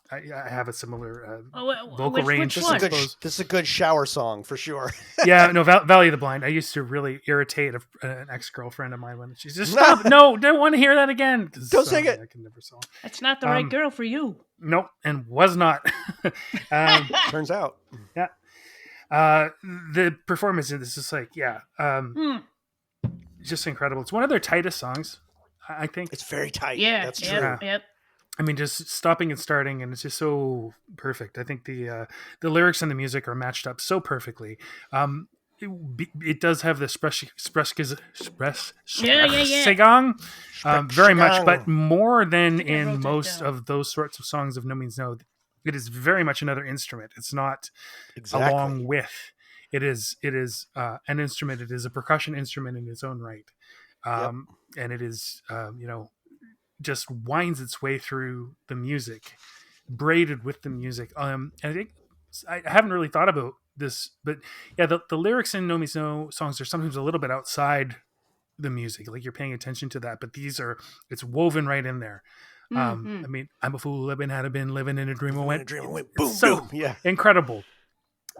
I have a similar vocal range. This is a good shower song for sure. Yeah, no, Valley of the Blind. I used to really irritate an ex-girlfriend of mine when she's just stop. No, don't want to hear that again. Don't sing it. I can never song. That's not the right girl for you. Nope, and was not. Turns out. Yeah. The performance in this is like, just incredible. It's one of their tightest songs. I think it's very tight. Yeah, that's true. Yep. I mean, just stopping and starting, and it's just so perfect. I think the lyrics and the music are matched up so perfectly. It does have the Sprechgesang, very much, but more than in most of those sorts of songs of No Means No. It is very much another instrument. It's not along with. It is an instrument. It is a percussion instrument in its own right. And it is, just winds its way through the music, braided with the music. And I think I haven't really thought about this, but yeah, the lyrics in No Means No songs are sometimes a little bit outside the music, like you're paying attention to that, but it's woven right in there. I mean, I'm a fool, I've been living in a dream. Boom, so boom. Yeah. Incredible.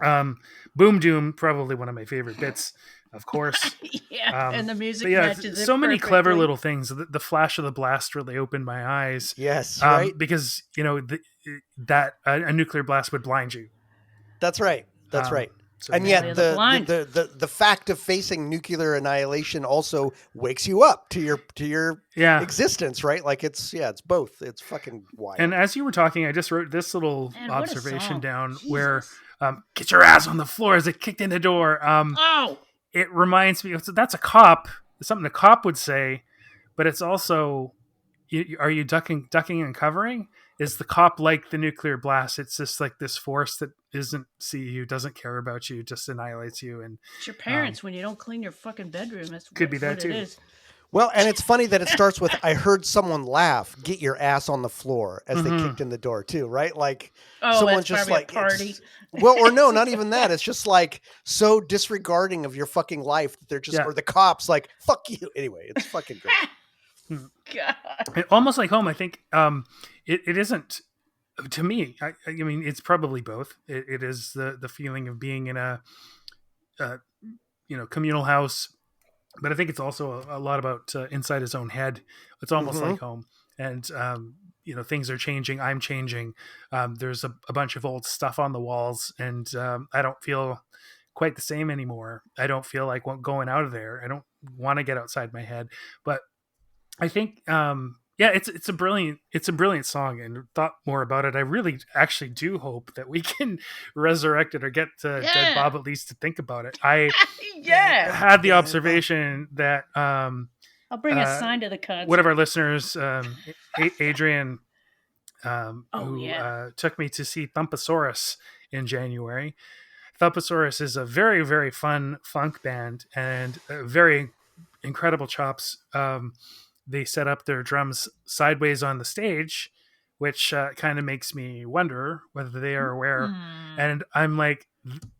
Boom Doom, probably one of my favorite bits, of course. And the music matches it so many perfectly. clever little things. The flash of the blast really opened my eyes. Yes, right. Because that a nuclear blast would blind you. That's right. That's right. So and yet the fact of facing nuclear annihilation also wakes you up to your existence, right? Like it's both. It's fucking wild. And as you were talking, I just wrote this little observation down where get your ass on the floor as it kicked in the door. It reminds me, that's a cop, something a cop would say, but it's also, are you ducking and covering? Is the cop like the nuclear blast? It's just like this force that doesn't see you, doesn't care about you, just annihilates you. And it's your parents when you don't clean your fucking bedroom. That's could be that what too. It is. Well, and it's funny that it starts with "I heard someone laugh. Get your ass on the floor" as they kicked in the door too, right? Like someone just like a party. Well, or no, not even that. It's just like so disregarding of your fucking life that they're just or the cops like fuck you. Anyway, it's fucking great. God. Almost Like Home. I think it isn't. To me, I mean, it's probably both. It is the feeling of being in a communal house, but I think it's also a lot about inside his own head. It's almost like home, and things are changing. I'm changing. There's a bunch of old stuff on the walls, and I don't feel quite the same anymore. I don't feel like going out of there. I don't want to get outside my head. But I think it's a brilliant song, and thought more about it. I really actually do hope that we can resurrect it or get Dead Bob at least to think about it. I had the observation that I'll bring a sign to the concert. One of our listeners, Adrian, who took me to see Thumpasaurus in January. Thumpasaurus is a very, very fun funk band and very incredible chops. They set up their drums sideways on the stage, which kind of makes me wonder whether they are aware. And I'm like,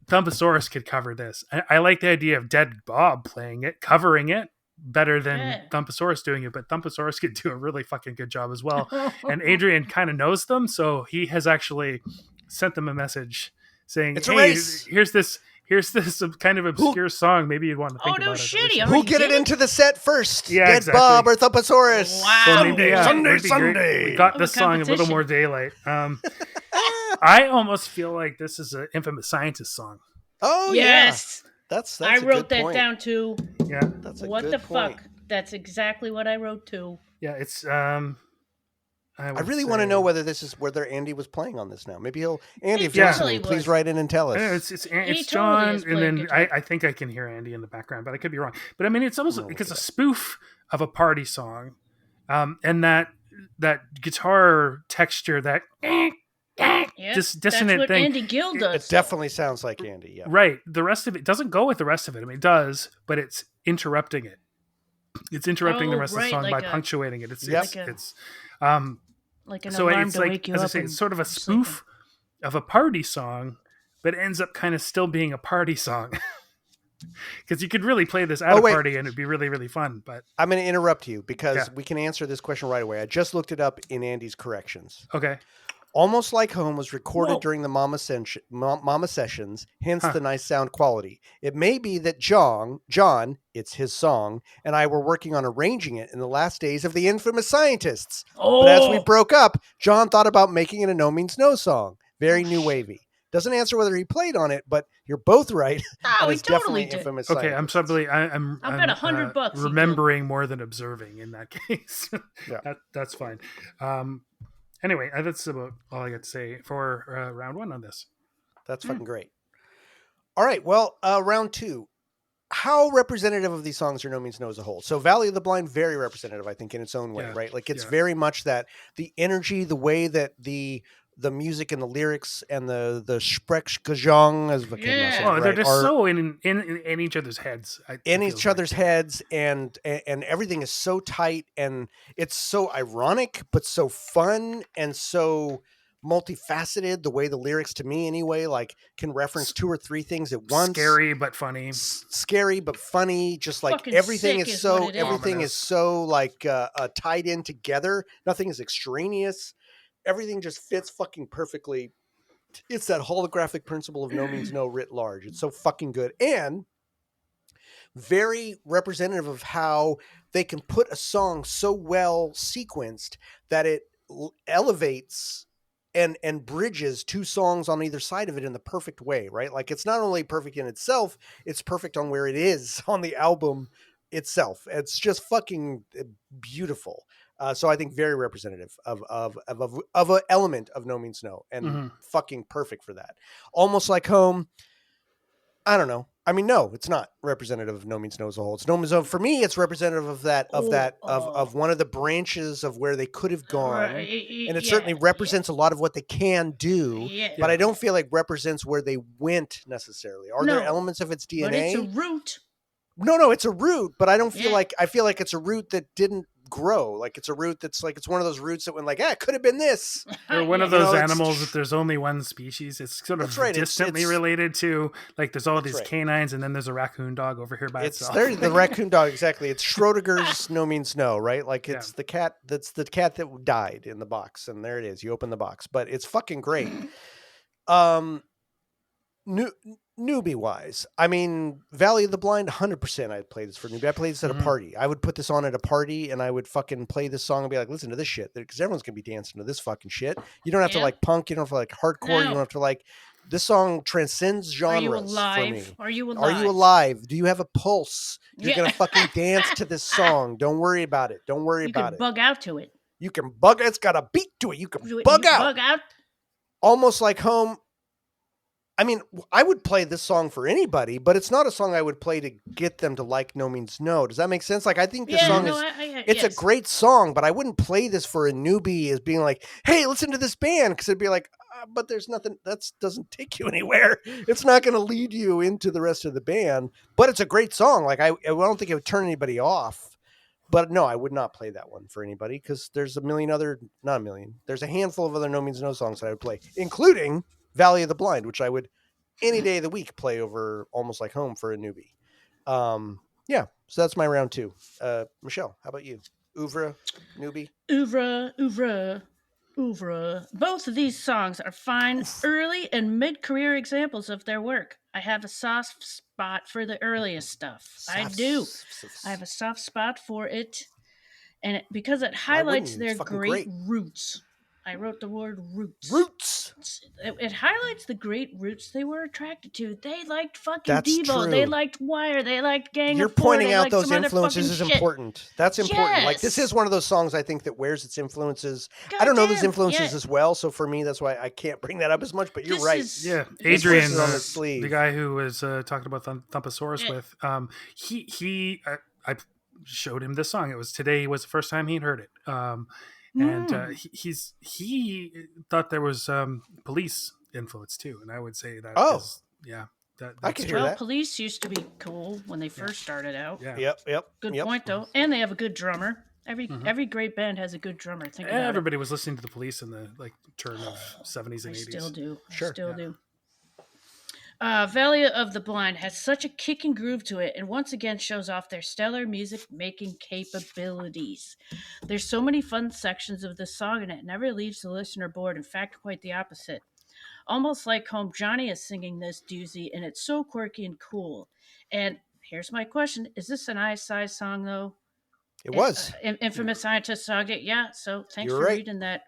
Thumpasaurus could cover this. I like the idea of Dead Bob playing it, covering it better than Thumpasaurus doing it, but Thumpasaurus could do a really fucking good job as well. And Adrian kind of knows them, so he has actually sent them a message saying, it's hey, a race. here's this kind of obscure song. Maybe you'd want to think about it. Who'll get it into the set first? Yeah, Dead exactly. Bob or Thumpasaurus? Wow. Sunday. We got this song a little more daylight. I almost feel like this is an Infamous Scientist song. Oh, yes. Yeah. That's I wrote that point. down too. Yeah. That's a what good the point. fuck? That's exactly what I wrote too. Yeah, it's I really want to know whether Andy was playing on this now. Maybe Andy, if He you're totally listening, please was. write in and tell us. Yeah, it's totally John, is and playing then guitar. I think I can hear Andy in the background, but I could be wrong. But I mean, it's almost like it's a spoof of a party song, and that guitar texture, that dissonant that's what thing. Andy Gill does. It definitely sounds like Andy. Yeah, right. The rest of it doesn't go with the rest of it. I mean, it does, but it's interrupting it. It's interrupting the rest of the song by punctuating it. It's like an so alarm it's to like, wake you as up. I say, it's sort of a spoof of a party song, but it ends up kind of still being a party song. Because you could really play this at a party and it'd be really, really fun. But I'm going to interrupt you because we can answer this question right away. I just looked it up in Andy's corrections. Okay. Almost Like Home was recorded during the Mama sessions, hence the nice sound quality. It may be that John, it's his song, and I were working on arranging it in the last days of the Infamous Scientists. But as we broke up, John thought about making it a No Means No song. Very new wavy. Doesn't answer whether he played on it, but you're both right. Oh, it's totally definitely Infamous Okay, Scientists. I'm bet $100 remembering more than observing in that case. That's fine. Anyway, that's about all I got to say for round one on this. That's fucking great. All right, well, round two. How representative of these songs are No Means No as a whole? So Valley of the Blind, very representative, I think, in its own way, right? Like it's very much that the energy, the way that the music and the lyrics and the Sprechgesang, as they're just so in each other's heads. In each other's heads, and everything is so tight, and it's so ironic, but so fun and so multifaceted. The way the lyrics, to me anyway, like can reference two or three things at once. Scary but funny. Scary but funny. Just like Fucking everything sick is so Ominous. is so like tied in together. Nothing is extraneous. Everything just fits fucking perfectly. It's that holographic principle of No Means No writ large. It's so fucking good. And very representative of how they can put a song so well sequenced that it elevates and bridges two songs on either side of it in the perfect way, right? Like it's not only perfect in itself, it's perfect on where it is on the album itself. It's just fucking beautiful. So I think very representative of an element of No Means No, and fucking perfect for that. Almost Like Home. I don't know. I mean, no, it's not representative of No Means No as a whole. It's No Means No. For me, it's representative of one of the branches of where they could have gone, and it certainly represents a lot of what they can do. Yeah. But I don't feel like represents where they went necessarily. Are there elements of its DNA? But it's a root. No, it's a root, but I don't feel like I feel like it's a root that didn't grow. Like it's a root that's like it's one of those roots that went like, it could have been this. Or one of those animals that there's only one species. It's sort of distantly related to, like there's all these canines, and then there's a raccoon dog over here by itself. The raccoon dog, exactly. It's Schrodinger's No Means No, right? Like it's the cat that died in the box, and there it is. You open the box, but it's fucking great. Newbie wise, I mean, Valley of the Blind, 100%. I'd play this for newbie. I played this at a party. I would put this on at a party, and I would fucking play this song and be like, "Listen to this shit," because everyone's gonna be dancing to this fucking shit. You don't have to like punk. You don't have to like hardcore. You don't have to like. This song transcends genres. Are you alive? For me. Are you alive? Are you alive? Do you have a pulse? You're gonna fucking dance to this song. Don't worry about it. Don't worry about it. You can bug out to it. You can bug. It's got a beat to it. You can bug out. Bug out. Almost like home. I mean, I would play this song for anybody, but it's not a song I would play to get them to like No Means No. Does that make sense? Like, I think this song it's a great song, but I wouldn't play this for a newbie as being like, hey, listen to this band. Because it'd be like, but there's nothing, that doesn't take you anywhere. It's not going to lead you into the rest of the band, but it's a great song. Like, I don't think it would turn anybody off. But no, I would not play that one for anybody because there's there's a handful of other No Means No songs that I would play, including Valley of the Blind, which I would any day of the week play over Almost Like Home for a newbie. So that's my round 2. Michelle, how about you? Oeuvre, newbie? Oeuvre. Both of these songs are fine early and mid-career examples of their work. I have a soft spot for the earliest stuff. I do. I have a soft spot for it, and because it highlights their great roots. I wrote the word roots. Roots. It highlights the great roots they were attracted to. They liked fucking Devo. True. They liked Wire. They liked Gang You're of Four. Pointing out those influences is important. That's important. Yes. Like, this is one of those songs I think that wears its influences. I don't know those influences as well, so for me, that's why I can't bring that up as much, but you're right. Adrian, the guy who was talking about Thumpasaurus with, I showed him this song. Today was the first time he'd heard it. And he thought there was police influence too, and I would say that I can hear that. Police used to be cool when they first started out. Yep. Good point though, and they have a good drummer. Every great band has a good drummer. Everybody was listening to the Police in the turn of 70s and 80s. Still do. Sure. Still do. Valley of the Blind has such a kicking groove to it, and once again shows off their stellar music-making capabilities. There's so many fun sections of this song, and it never leaves the listener bored. In fact, quite the opposite. Almost Like Home, Johnny is singing this doozy, and it's so quirky and cool. And here's my question. Is this an ISI song, though? It was. Infamous Scientist song. Yeah, so thanks for reading that.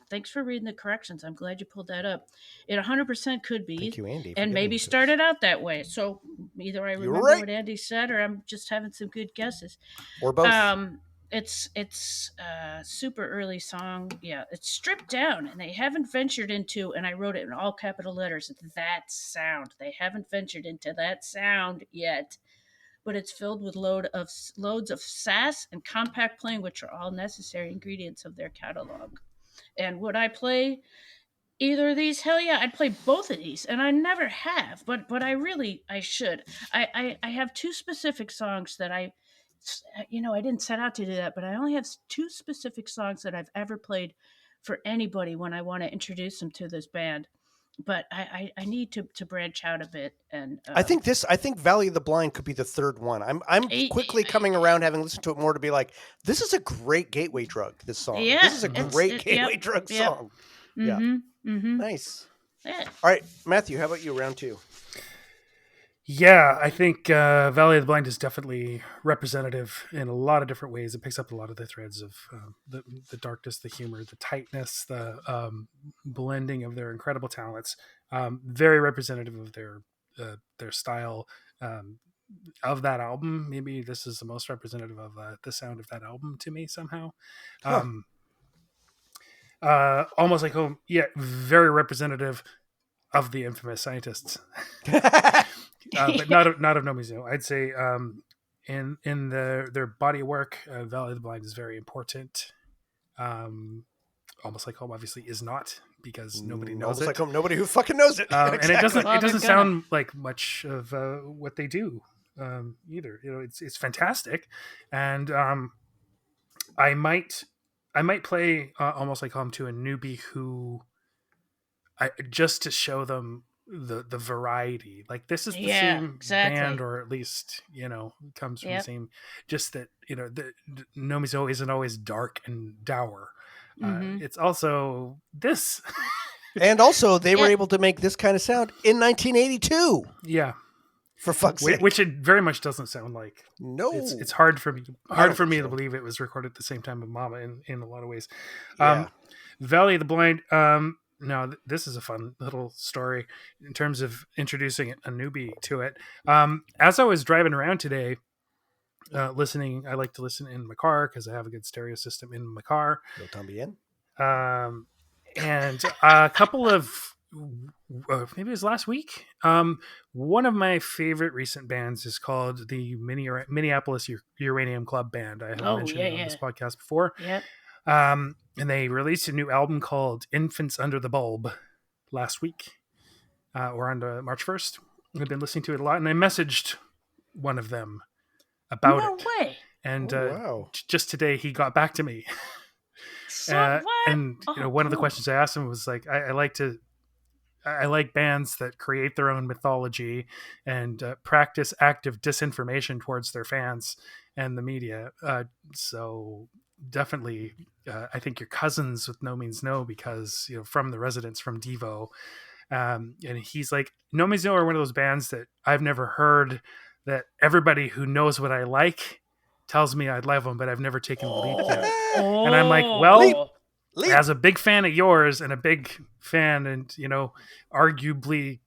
Thanks for reading the corrections. I'm glad you pulled that up. It 100% could be. Thank you, Andy. And maybe started out that way. So either I remember what Andy said or I'm just having some good guesses. Or both. It's a super early song. Yeah, it's stripped down and they haven't ventured into, and I wrote it in all capital letters, that sound. They haven't ventured into that sound yet. But it's filled with loads of sass and compact playing, which are all necessary ingredients of their catalog. And would I play either of these? Hell yeah, I'd play both of these, and I never have, but I should. I have 2 specific songs that I didn't set out to do that, but I only have 2 specific songs that I've ever played for anybody when I want to introduce them to this band. But I need to branch out a bit, and I think Valley of the Blind could be the third one. I'm quickly coming around, having listened to it more, to be like, this is a great gateway drug. This song, this is a great gateway drug song. Mm-hmm, yeah, mm-hmm. Nice. Yeah. All right, Matthew, how about you? Round 2. Yeah, I think Valley of the Blind is definitely representative in a lot of different ways. It picks up a lot of the threads of the darkness, the humor, the tightness, the blending of their incredible talents. Very representative of their style of that album. Maybe this is the most representative of the sound of that album to me somehow. Almost Like Home, very representative of the Infamous Scientists. But not of No Means No. I'd say in their body of work, Valley of the Blind is very important. Almost Like Home obviously is not, because nobody knows Almost it. Like Home, nobody who fucking knows it. And it doesn't sound like much of what they do. either. It's fantastic, and I might play Almost Like Home to a newbie who just to show them the variety. Like, this is the same band, or at least comes from the same. Just that the NoMeansNo isn't always dark and dour. It's also this. And also, they were able to make this kind of sound in 1982. Yeah. For fuck's sake. Which it very much doesn't sound like. No. It's hard for me to believe it was recorded at the same time with Mama in a lot of ways. Valley of the Blind. No, this is a fun little story in terms of introducing a newbie to it. As I was driving around today, listening, I like to listen in my car because I have a good stereo system in my car. No tambien. And a couple of, maybe it was last week. One of my favorite recent bands is called the Minneapolis Uranium Club Band. I have mentioned it on this podcast before. Yep. And they released a new album called Infants Under the Bulb last week, or on March 1st. I've been listening to it a lot, and I messaged one of them about it. No way. And just today, he got back to me. So what? And one of the questions I asked him was like, I like bands that create their own mythology and practice active disinformation towards their fans and the media. So definitely, I think you're cousins with NoMeansNo because from the residents from Devo, and he's like, NoMeansNo are one of those bands that I've never heard that everybody who knows what I like tells me I love them, but I've never taken the leap yet. And I'm like, well, leap. As a big fan of yours and a big fan, and arguably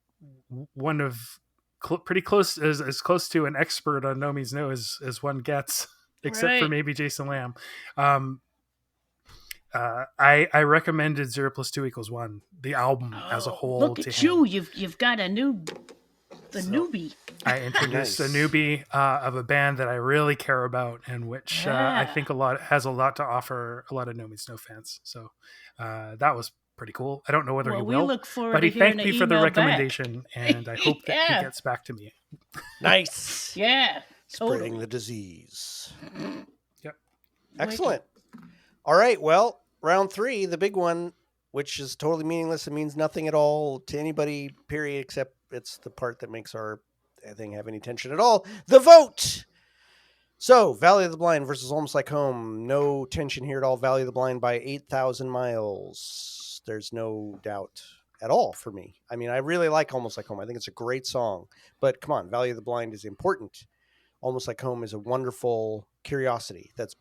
one of pretty close, as close to an expert on NoMeansNo as one gets. Except for maybe Jason Lamb. I recommended 0 + 2 = 1, the album as a whole. Look at you! You've got newbie. I introduced a newbie of a band that I really care about, and which I think has a lot to offer a lot of NoMeansNo fans. So that was pretty cool. I don't know whether he will, look forward but he to thanked me for the email recommendation, and I hope that he gets back to me. Nice. Yeah. Spreading the disease. Yep. Excellent. All right. Well, round 3, the big one, which is totally meaningless and means nothing at all to anybody, period, except it's the part that makes our thing have any tension at all. The vote. So, Valley of the Blind versus Almost Like Home. No tension here at all. Valley of the Blind by 8,000 miles. There's no doubt at all for me. I mean, I really like Almost Like Home. I think it's a great song. But come on, Valley of the Blind is important. Almost Like Home is a wonderful curiosity that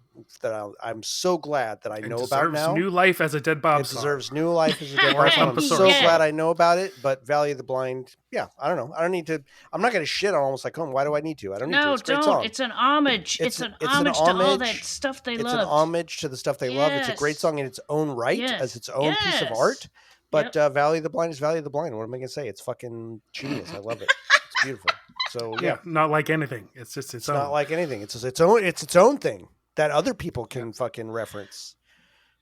I'm so glad that I know about now. It deserves new life as a Dead Bob song. It deserves new life as a Dead Bob song. I'm so glad I know about it. But Valley of the Blind, I don't know. I don't need to. I'm not going to shit on Almost Like Home. Why do I need to? I don't need to. It's a great song. It's an homage. It's an homage to all that stuff they love. It's an homage to the stuff they love. It's a great song in its own right, as its own piece of art. But Valley of the Blind is Valley of the Blind. What am I going to say? It's fucking genius. I love it. It's beautiful. So not like anything. It's just its own. Not like anything. It's its own thing that other people can fucking reference.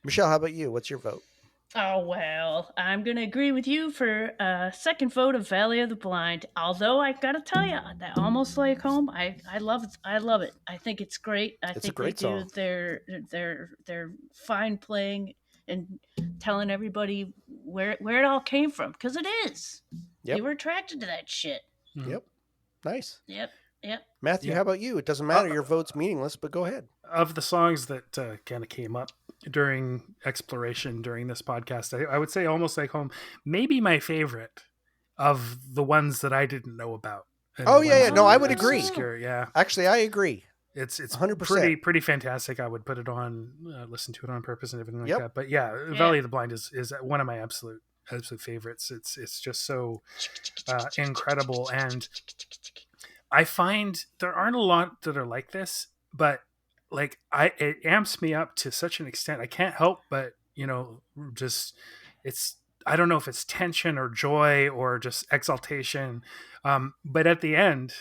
Michelle, how about you? What's your vote? Oh, well, I'm going to agree with you for a second vote of Valley of the Blind. Although I got to tell you, that Almost Like Home, I love it. I think it's great. I think they do their fine playing and telling everybody where it all came from, because it is. They were attracted to that shit. Mm-hmm. Yep. Nice. Yep. Matthew, how about you? It doesn't matter. Your vote's meaningless, but go ahead. Of the songs that kind of came up during exploration during this podcast, I would say Almost Like Home, maybe my favorite of the ones that I didn't know about. Oh, yeah. No, I would agree. Obscure, yeah. Actually, I agree. It's 100%. pretty fantastic. I would put it on, listen to it on purpose and everything like that. But Valley of the Blind is one of my absolute favorites. It's just so incredible, and I find there aren't a lot that are like this, but like it amps me up to such an extent. I can't help but just I don't know if it's tension or joy or just exaltation, but at the end,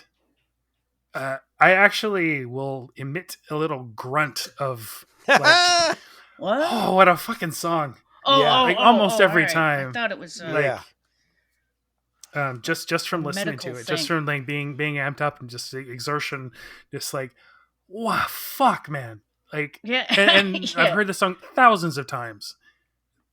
I actually will emit a little grunt of like, what? Oh, what a fucking song! Almost every time. I thought it was Just from listening medical to it, thing. just from like being amped up and just the exertion, just like, wow, fuck, man. Like, Yeah. and Yeah. I've heard the song thousands of times.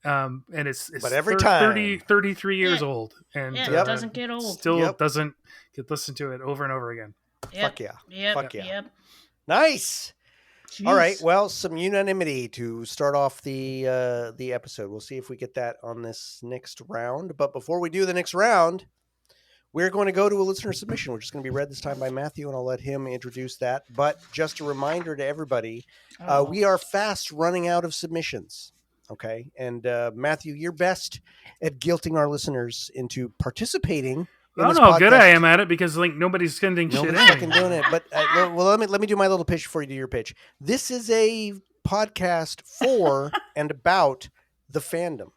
And it's But every time 33 years Yeah. old, and Yeah, it doesn't get old. still doesn't get listened to it over and over again. Yep. Fuck yeah. Yep. Fuck yeah. Yep. Nice. Jeez. All right. Well, some unanimity to start off the episode. We'll see if we get that on this next round. But before we do the next round, we're going to go to a listener submission, which is going to be read this time by Matthew, and I'll let him introduce that. But just a reminder to everybody, we are fast running out of submissions. Okay. And Matthew, you're best at guilting our listeners into participating. I don't know how good I am at it because like nobody's sending shit in. Fucking doing it. But well, let me do my little pitch before you do your pitch. This is a podcast for and about the fandom.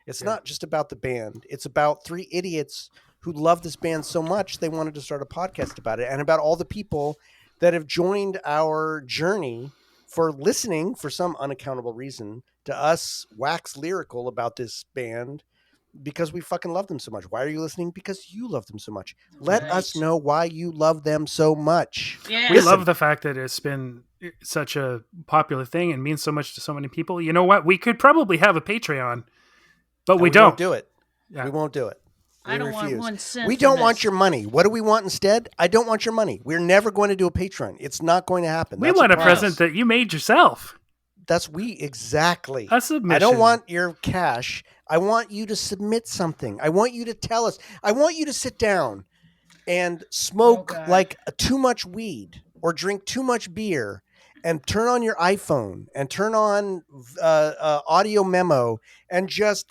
It's not just about the band. It's about three idiots who love this band so much they wanted to start a podcast about it, and about all the people that have joined our journey for listening for some unaccountable reason to us wax lyrical about this band. Because we fucking love them so much. Why are you listening? Because you love them so much. Let us know why you love them so much. Yeah. We love the fact that it's been such a popular thing and means so much to so many people. You know what? We could probably have a Patreon, but we don't won't do it. Yeah. We won't do it. I don't want 1 cent. We don't want your money. What do we want instead? I don't want your money. We're never going to do a Patreon. It's not going to happen. We want a present that you made yourself. Exactly. A submission. I don't want your cash. I want you to submit something. I want you to tell us. I want you to sit down and smoke like too much weed or drink too much beer and turn on your iPhone and turn on audio memo and just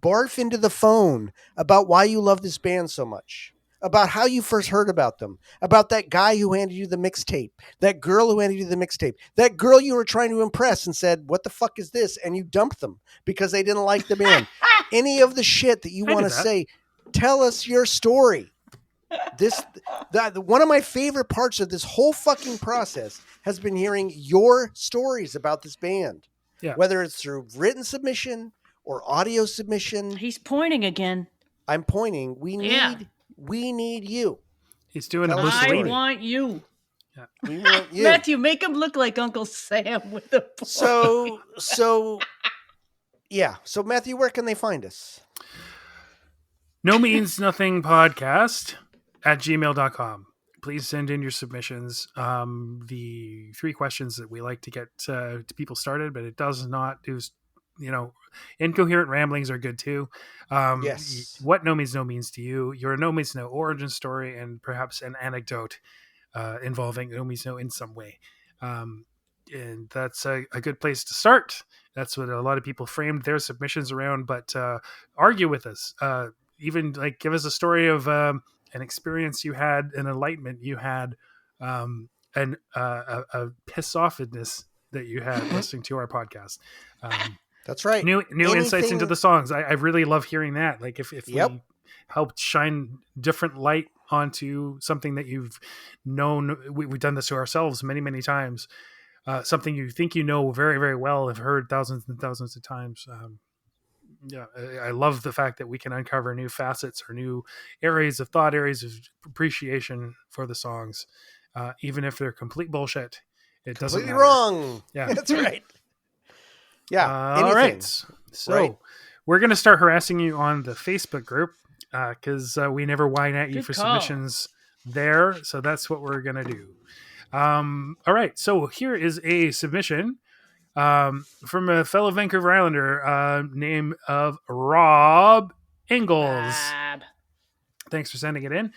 barf into the phone about why you love this band so much. About how you first heard about them, about that guy who handed you the mixtape, that girl who handed you the mixtape, that girl you were trying to impress and said, what the fuck is this? And you dumped them because they didn't like the band. Any of the shit that you want to say, tell us your story. One of my favorite parts of this whole fucking process has been hearing your stories about this band. Yeah. Whether it's through written submission or audio submission. He's pointing again. I'm pointing. We need you. He's doing a I want you. Yeah. We want you. Matthew, make him look like Uncle Sam with the point. So Matthew, where can they find us? NoMeansNothing podcast at gmail.com. Please send in your submissions. The 3 questions that we like to get to people started, but it does not do, incoherent ramblings are good too. Yes. What no means no means to you, your no means no origin story, and perhaps an anecdote involving no means no in some way. And that's a good place to start. That's what a lot of people framed their submissions around, but argue with us. Even like give us a story of an experience you had, an enlightenment you had, and a piss offedness that you had listening to our podcast. That's right. New insights into the songs. I really love hearing that. Like if we helped shine different light onto something that you've known, we've done this to ourselves many, many times. Something you think you know very, very well, have heard thousands and thousands of times. I love the fact that we can uncover new facets or new areas of thought, areas of appreciation for the songs, even if they're complete bullshit. It doesn't matter. Wrong. Yeah, that's right. Yeah. All right. So we're going to start harassing you on the Facebook group because we never whine at you for submissions there. So that's what we're going to do. All right. So here is a submission from a fellow Vancouver Islander name of Rob Ingalls. Thanks for sending it in.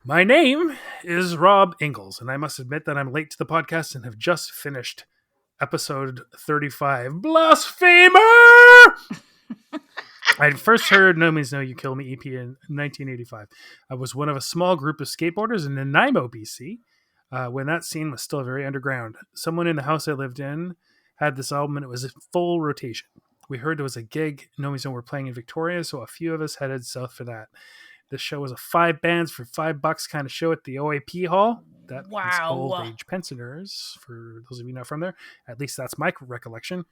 My name is Rob Ingalls, and I must admit that I'm late to the podcast and have just finished episode 35. Blasphemer! I first heard No Means No, You Kill Me EP in 1985. I was one of a small group of skateboarders in Nanaimo, BC, when that scene was still very underground. Someone in the house I lived in had this album, and it was a full rotation. We heard there was a gig No Means No were playing in Victoria, so a few of us headed south for that. This show was a 5 bands for $5 kind of show at the OAP Hall. That means old age pensioners, for those of you not from there. At least that's my recollection.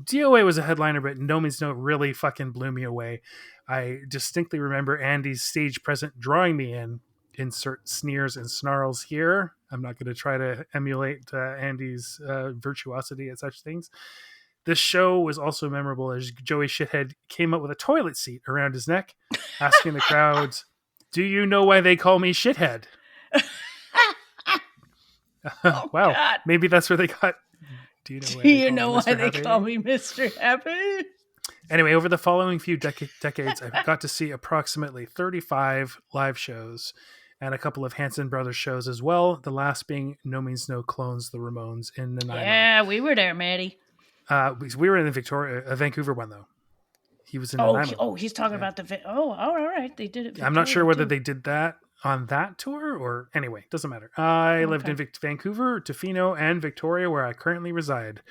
DOA was a headliner, but No Means No really fucking blew me away. I distinctly remember Andy's stage presence drawing me in. Insert sneers and snarls here. I'm not going to try to emulate Andy's virtuosity at such things. This show was also memorable as Joey Shithead came up with a toilet seat around his neck, asking the crowds, "Do you know why they call me Shithead?" Oh, wow, God. maybe that's where they got. Do you know why they call me Mr. Happy? Anyway, over the following few decades, I got to see approximately 35 live shows and a couple of Hanson Brothers shows as well. The last being No Means No clones the Ramones in Nanaimo. Yeah, we were there, Maddie. We were in the Vancouver one though. He was in Nanaimo. He's talking about the. All right, they did it. I'm not sure whether they did that on that tour or anyway, doesn't matter. I lived in Vancouver, Tofino, and Victoria, where I currently reside.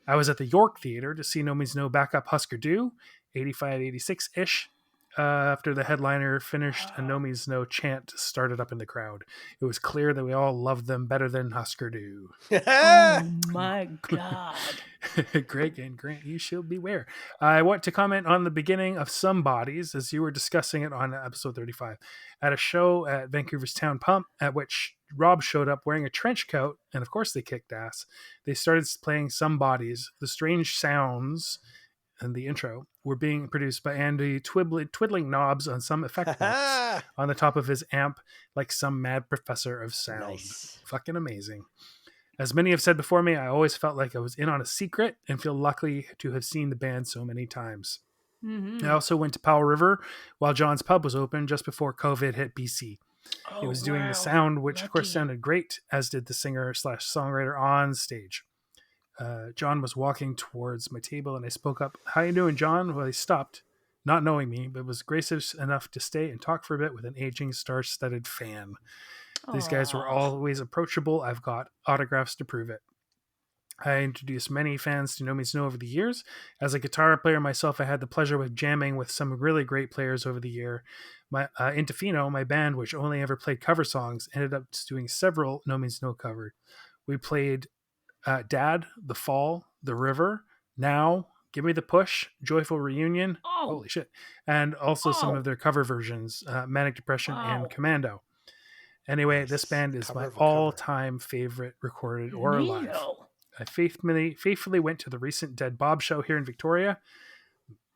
I was at the York Theatre to see No Means No backup Husker Du, 85, 86-ish. After the headliner finished, a No Means No chant started up in the crowd. It was clear that we all loved them better than Husker Du. Oh my God. Greg and Grant, you shall beware. I want to comment on the beginning of Some Bodies, as you were discussing it on episode 35, at a show at Vancouver's Town Pump, at which Rob showed up wearing a trench coat, and of course they kicked ass. They started playing Some Bodies. The strange sounds and the intro were being produced by Andy twiddling knobs on some effect box on the top of his amp like some mad professor of sound. Nice. Fucking amazing. As many have said before me, I always felt like I was in on a secret and feel lucky to have seen the band so many times. Mm-hmm. I also went to Powell River while John's Pub was open just before COVID hit BC. He was doing the sound, which of course sounded great, as did the singer/songwriter on stage. John was walking towards my table and I spoke up. "How you doing, John?" Well, he stopped, not knowing me, but was gracious enough to stay and talk for a bit with an aging star-studded fan. These guys were always approachable. I've got autographs to prove it. I introduced many fans to No Means No over the years. As a guitar player myself, I had the pleasure of jamming with some really great players over the year. In Tofino, my band, which only ever played cover songs, ended up doing several No Means No covered. We played Dad, The Fall, The River, Now, Give Me the Push, Joyful Reunion, holy shit, and also some of their cover versions, Manic Depression and Commando. Anyway, this band is my all-time favorite recorded or live. I faithfully went to the recent Dead Bob show here in Victoria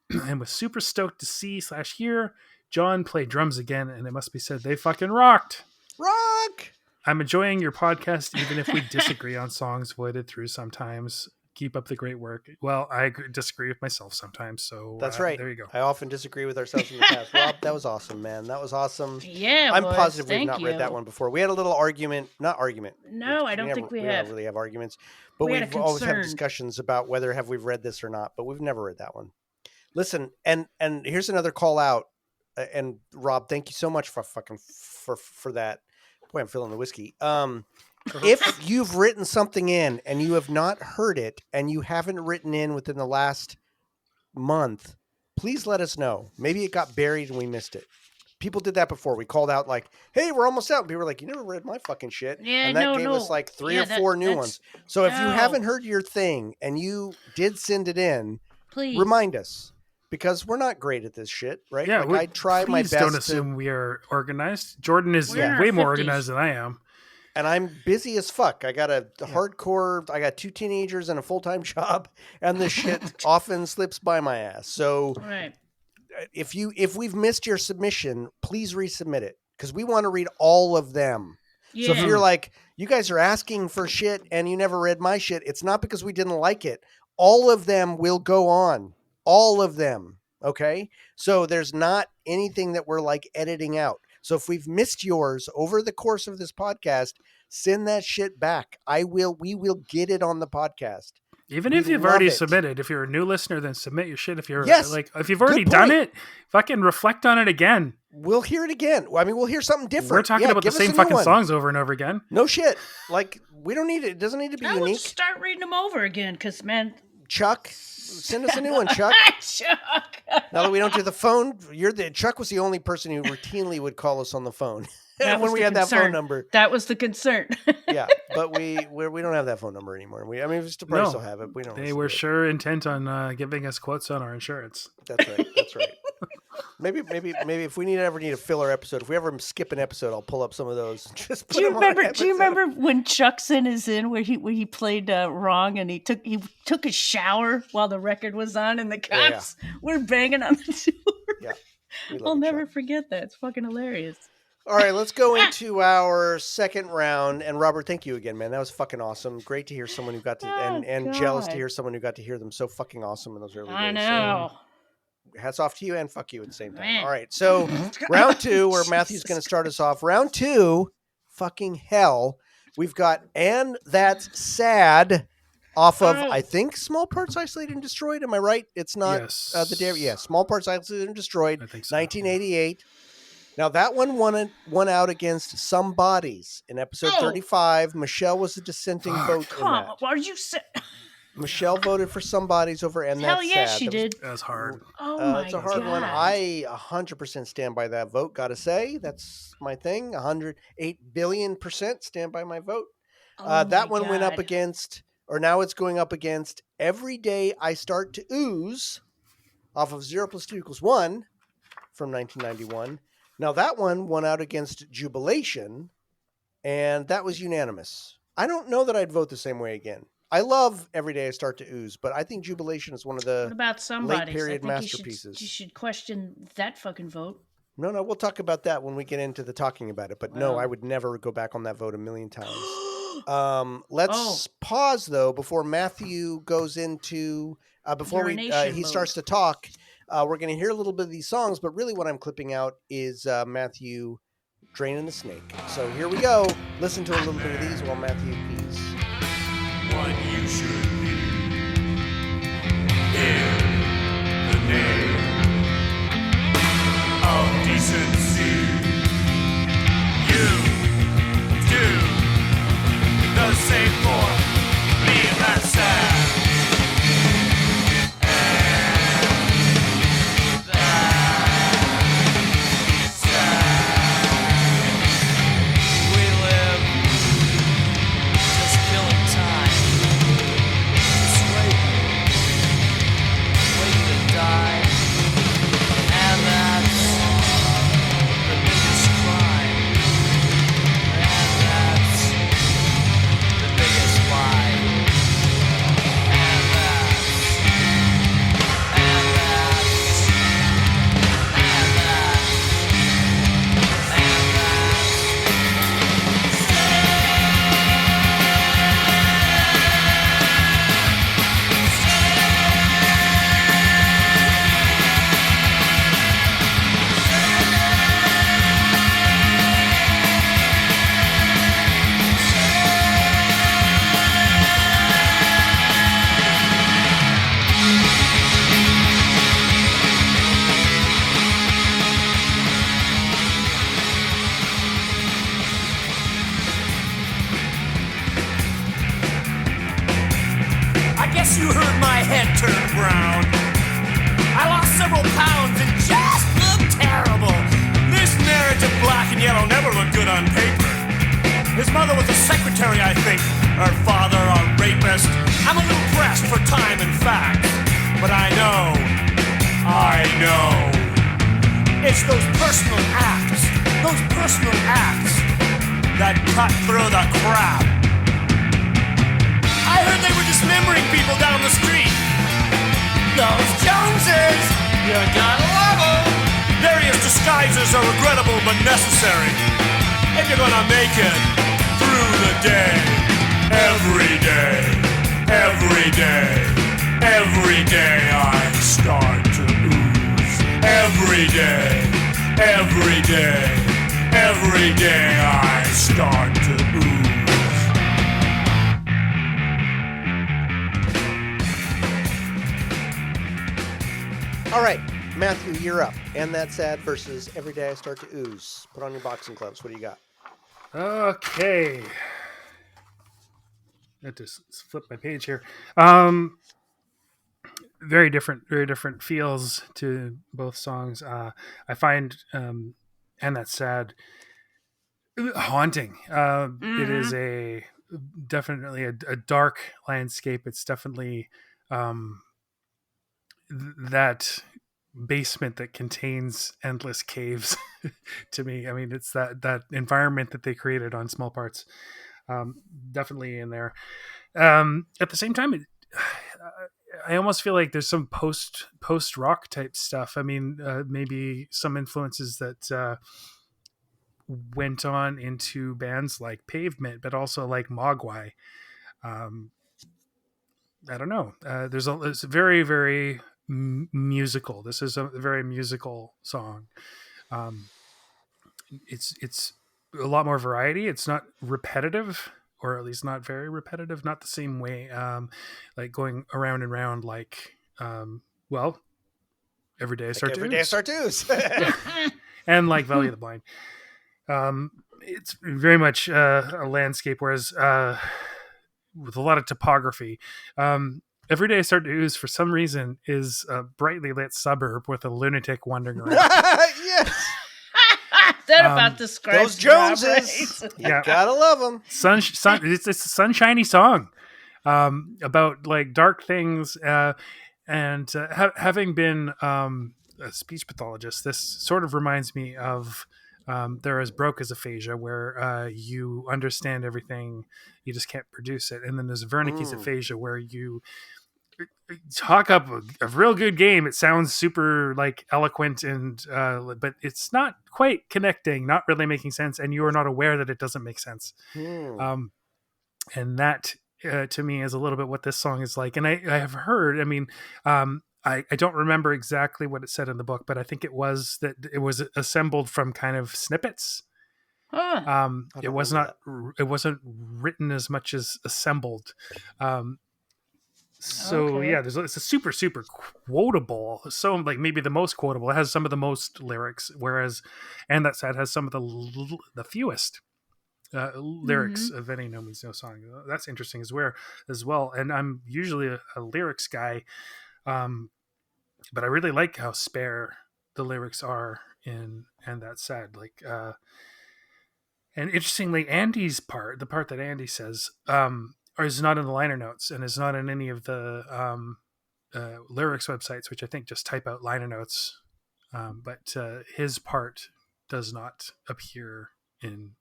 and was super stoked to see/hear John play drums again, and it must be said they fucking rocked. Rock! I'm enjoying your podcast, even if we disagree on songs voided through sometimes. Keep up the great work. Well, I disagree with myself sometimes, so that's right. There you go. I often disagree with ourselves in the past. Rob, that was awesome, man. That was awesome. Yeah, I'm positive we've not read that one before. We had a little argument. No, I don't think we have. We don't really have arguments, but we've always had discussions about whether have we read this or not. But we've never read that one. Listen, and here's another call out. And Rob, thank you so much for that. Boy, I'm feeling the whiskey. If you've written something in and you have not heard it and you haven't written in within the last month, please let us know. Maybe it got buried and we missed it. People did that before. We called out like, "Hey, we're almost out." And people were like, "You never read my fucking shit." Yeah, and that gave us like 3 or 4 new ones. So if you haven't heard your thing and you did send it in, please remind us. Because we're not great at this shit, right? Yeah, I try my best. Don't assume we are organized. Jordan is way more organized than I am. And I'm busy as fuck. I got hardcore, I got 2 teenagers and a full-time job, and this shit often slips by my ass. So if we've missed your submission, please resubmit it. Because we want to read all of them. Yeah. So if you're like, you guys are asking for shit and you never read my shit, it's not because we didn't like it. All of them will go on. All of them. Okay. So there's not anything that we're like editing out. So if we've missed yours over the course of this podcast, send that shit back. We will get it on the podcast. Even if you've already submitted, if you're a new listener, then submit your shit. If you're if you've already done it, fucking reflect on it again. We'll hear it again. I mean, we'll hear something different. We're talking about the same fucking songs over and over again. No shit. Like, we don't need it. It doesn't need to be unique. We'll start reading them over again. Cause man, Chuck, send us a new one, Chuck. Chuck. Now that we don't do the phone, Chuck was the only person who routinely would call us on the phone when we had that phone number. That was the concern. Yeah, but we don't have that phone number anymore. I mean, we still probably still have it. We don't. They were sure intent on giving us quotes on our insurance. That's right. That's right. Maybe if we ever need a filler episode, if we ever skip an episode, I'll pull up some of those. Just put do you them on remember? Do you remember when Chuckson is in where he played wrong and he took a shower while the record was on and the cops were banging on the door? Yeah, I'll never forget that. It's fucking hilarious. All right, let's go into our second round. And Robert, thank you again, man. That was fucking awesome. Great to hear someone who got to, and jealous to hear someone who got to hear them so fucking awesome in those early days. I know. So, hats off to you and fuck you at the same time. Man. All right, so round 2, where Matthew's going to start us off. Round 2, fucking hell. We've got And That's Sad off of, I think, Small Parts Isolated and Destroyed. Am I right? It's not the day. Yeah, Small Parts Isolated and Destroyed, I think so, 1988. Yeah. Now, that one won out against Some Bodies in episode 35. Michelle was a dissenting vote in that. Why did you say... Michelle voted for Some Bodies over And That's Sad. Hell yeah, she did. That's hard. Oh, my God. It's a hard one. I 100% stand by that vote. Gotta say, that's my thing. 108 billion% stand by my vote. That one went up against, or now it's going up against Every Day I Start to Ooze off of 0 + 2 = 1 from 1991. Now, that one won out against Jubilation, and that was unanimous. I don't know that I'd vote the same way again. I love Every Day I Start to Ooze, but I think Jubilation is one of the late period masterpieces. You should question that fucking vote. No, we'll talk about that when we get into the talking about it. But no, I would never go back on that vote a million times. Let's pause, though, before Matthew goes into, before he starts to talk. We're going to hear a little bit of these songs, but really what I'm clipping out is Matthew draining the snake. So here we go. Listen to a little bit of these while Matthew pees. What you should be in the name of decency. You do the same for me, and that's sad. You heard my head turn brown. I lost several pounds and just looked terrible. This marriage of black and yellow never looked good on paper. His mother was a secretary, I think. Her father a rapist. I'm a little pressed for time and facts, but I know. It's those personal acts that cut through the crap. I heard they were dismembering people down the street. Those Joneses, you gotta love them. Various disguises are regrettable but necessary if you're gonna make it through the day. Every day I start to ooze. Every day I start to ooze. All right, Matthew, you're up. And That's Sad versus Every Day I Start to Ooze. Put on your boxing gloves. What do you got? Okay. I just flip my page here. Very different feels to both songs. I find And That's Sad haunting. It is a definitely a dark landscape. It's definitely that basement that contains endless caves to me. I mean, it's that environment that they created on Small Parts, definitely in there. At the same time, I almost feel like there's some post rock type stuff. I mean, maybe some influences that went on into bands like Pavement, but also like Mogwai. I don't know. It's very, very musical. This is a very musical song. It's a lot more variety. It's not repetitive, or at least not very repetitive. Not the same way, like going around and around. Like, well, every day I start to Ooze. And like Valley of the Blind. It's very much a landscape, whereas with a lot of topography. Every day I start to Ooze, for some reason, is a brightly lit suburb with a lunatic wandering around. Yes. That about describes those Joneses. Yeah, gotta love them. It's a sunshiny song about like dark things. And having been a speech pathologist, this sort of reminds me of They're As Broke as Aphasia, where you understand everything, you just can't produce it. And then there's Wernicke's aphasia, where you talk up a real good game. It sounds super like eloquent, and but it's not quite connecting, not really making sense, and you are not aware that it doesn't make sense. And that to me is a little bit what this song is like. And I have heard, I mean, I don't remember exactly what it said in the book, but I think it was that it was assembled from kind of snippets. It wasn't written as much as assembled. Yeah, it's a super quotable. So like maybe the most quotable. It has some of the most lyrics, whereas And That Sad has some of the fewest lyrics of any No Means No song. That's interesting as well. And I'm usually a lyrics guy, but I really like how spare the lyrics are in And That Sad. Like, and interestingly, Andy's part, the part that Andy says, is not in the liner notes and is not in any of the lyrics websites, which I think just type out liner notes. But his part does not appear in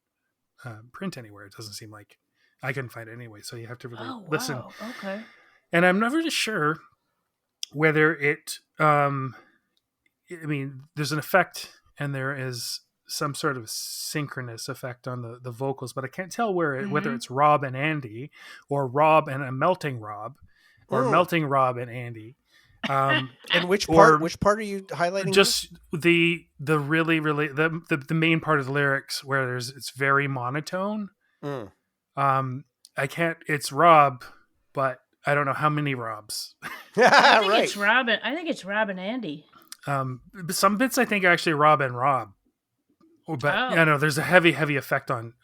print anywhere. It doesn't seem like. I couldn't find it anyway, so you have to really listen. Okay. And I'm never sure whether it. I mean, there's an effect, and there is some sort of synchronous effect on the vocals, but I can't tell whether it's Rob and Andy, or Rob and a melting Rob, or melting Rob and Andy. And which part are you highlighting? Just the really the main part of the lyrics, where it's very monotone. It's Rob, but I don't know how many Robs. I think it's Robin. I think it's Rob and Andy. Some bits I think are actually Rob and Rob. But no, there's a heavy effect on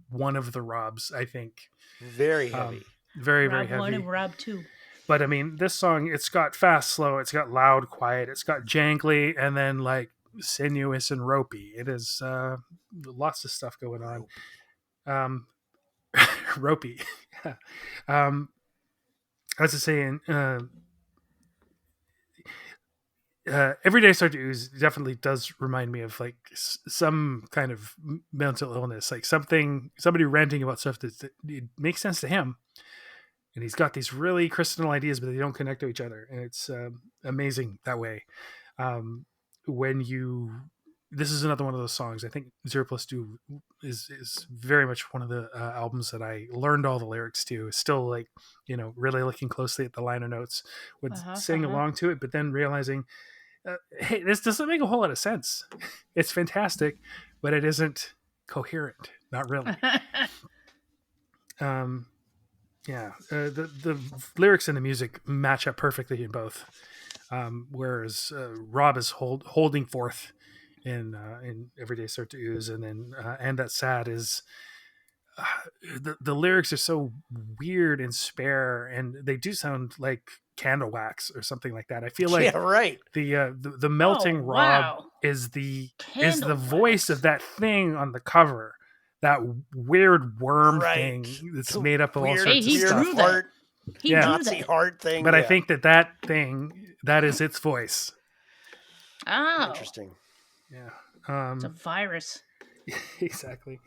one of the Robs, I think. Very heavy. Very Rob heavy. 1 and Rob 2. But I mean, this song, it's got fast, slow, it's got loud, quiet, it's got jangly, and then like sinuous and ropey. It is lots of stuff going on. Ropey. As I say, Every Day I Start to Ooze definitely does remind me of like some kind of mental illness, like somebody ranting about stuff that it makes sense to him, and he's got these really crystal ideas, but they don't connect to each other, and it's amazing that way. This is another one of those songs. I think 0+2 is very much one of the albums that I learned all the lyrics to. Still, like, really looking closely at the liner notes, would sing along to it, but then realizing, hey, this doesn't make a whole lot of sense. It's fantastic, but it isn't coherent. Not really. The lyrics and the music match up perfectly in both. Whereas Rob is holding forth in Every Day Start to Ooze, and then And That Sad is the lyrics are so weird and spare, and they do sound like candle wax or something like that. I feel like the melting Rob is the voice of that thing on the cover that weird worm thing that's made up of all sorts of stuff. He drew that heart thing. But I think that thing, that is its voice. Oh, interesting. Yeah, it's a virus. Exactly.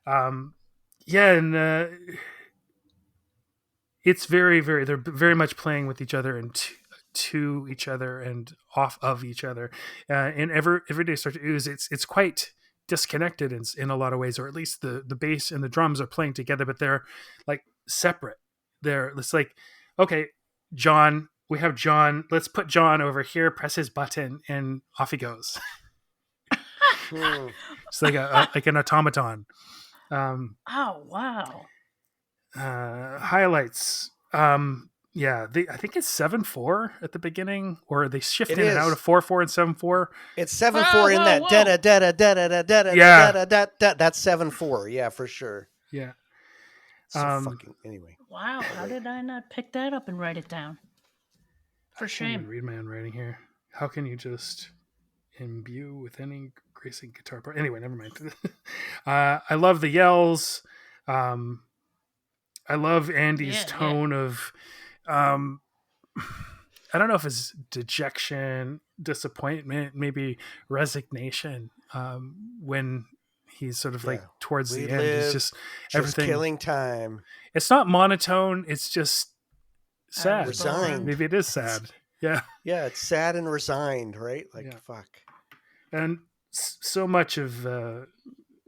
Yeah, and it's very, very. They're very much playing with each other and to each other and off of each other. And every day start to ooze. It's quite disconnected in a lot of ways, or at least the bass and the drums are playing together, but they're like separate. It's like, okay, John, we have John. Let's put John over here. Press his button, and off he goes. It's like like an automaton. Oh wow. Highlights. Yeah, I think it's 7/4 at the beginning, or they shift in and out of 4/4 and 7/4. It's 7/4 in that da da da da da da da da da da. That's 7/4. Yeah, for sure. Yeah. So fucking anyway. Wow, how did I not pick that up and write it down? For shame. I can't even read my own writing here. How can you just imbue with any gracing guitar part? Anyway, never mind. I love the yells. I love Andy's tone of, I don't know if it's dejection, disappointment, maybe resignation. When he's sort of like towards the end, he's just everything killing time. It's not monotone. It's just sad. Resigned. Maybe it is sad. Yeah. Yeah, it's sad and resigned, right? Like fuck. And so much of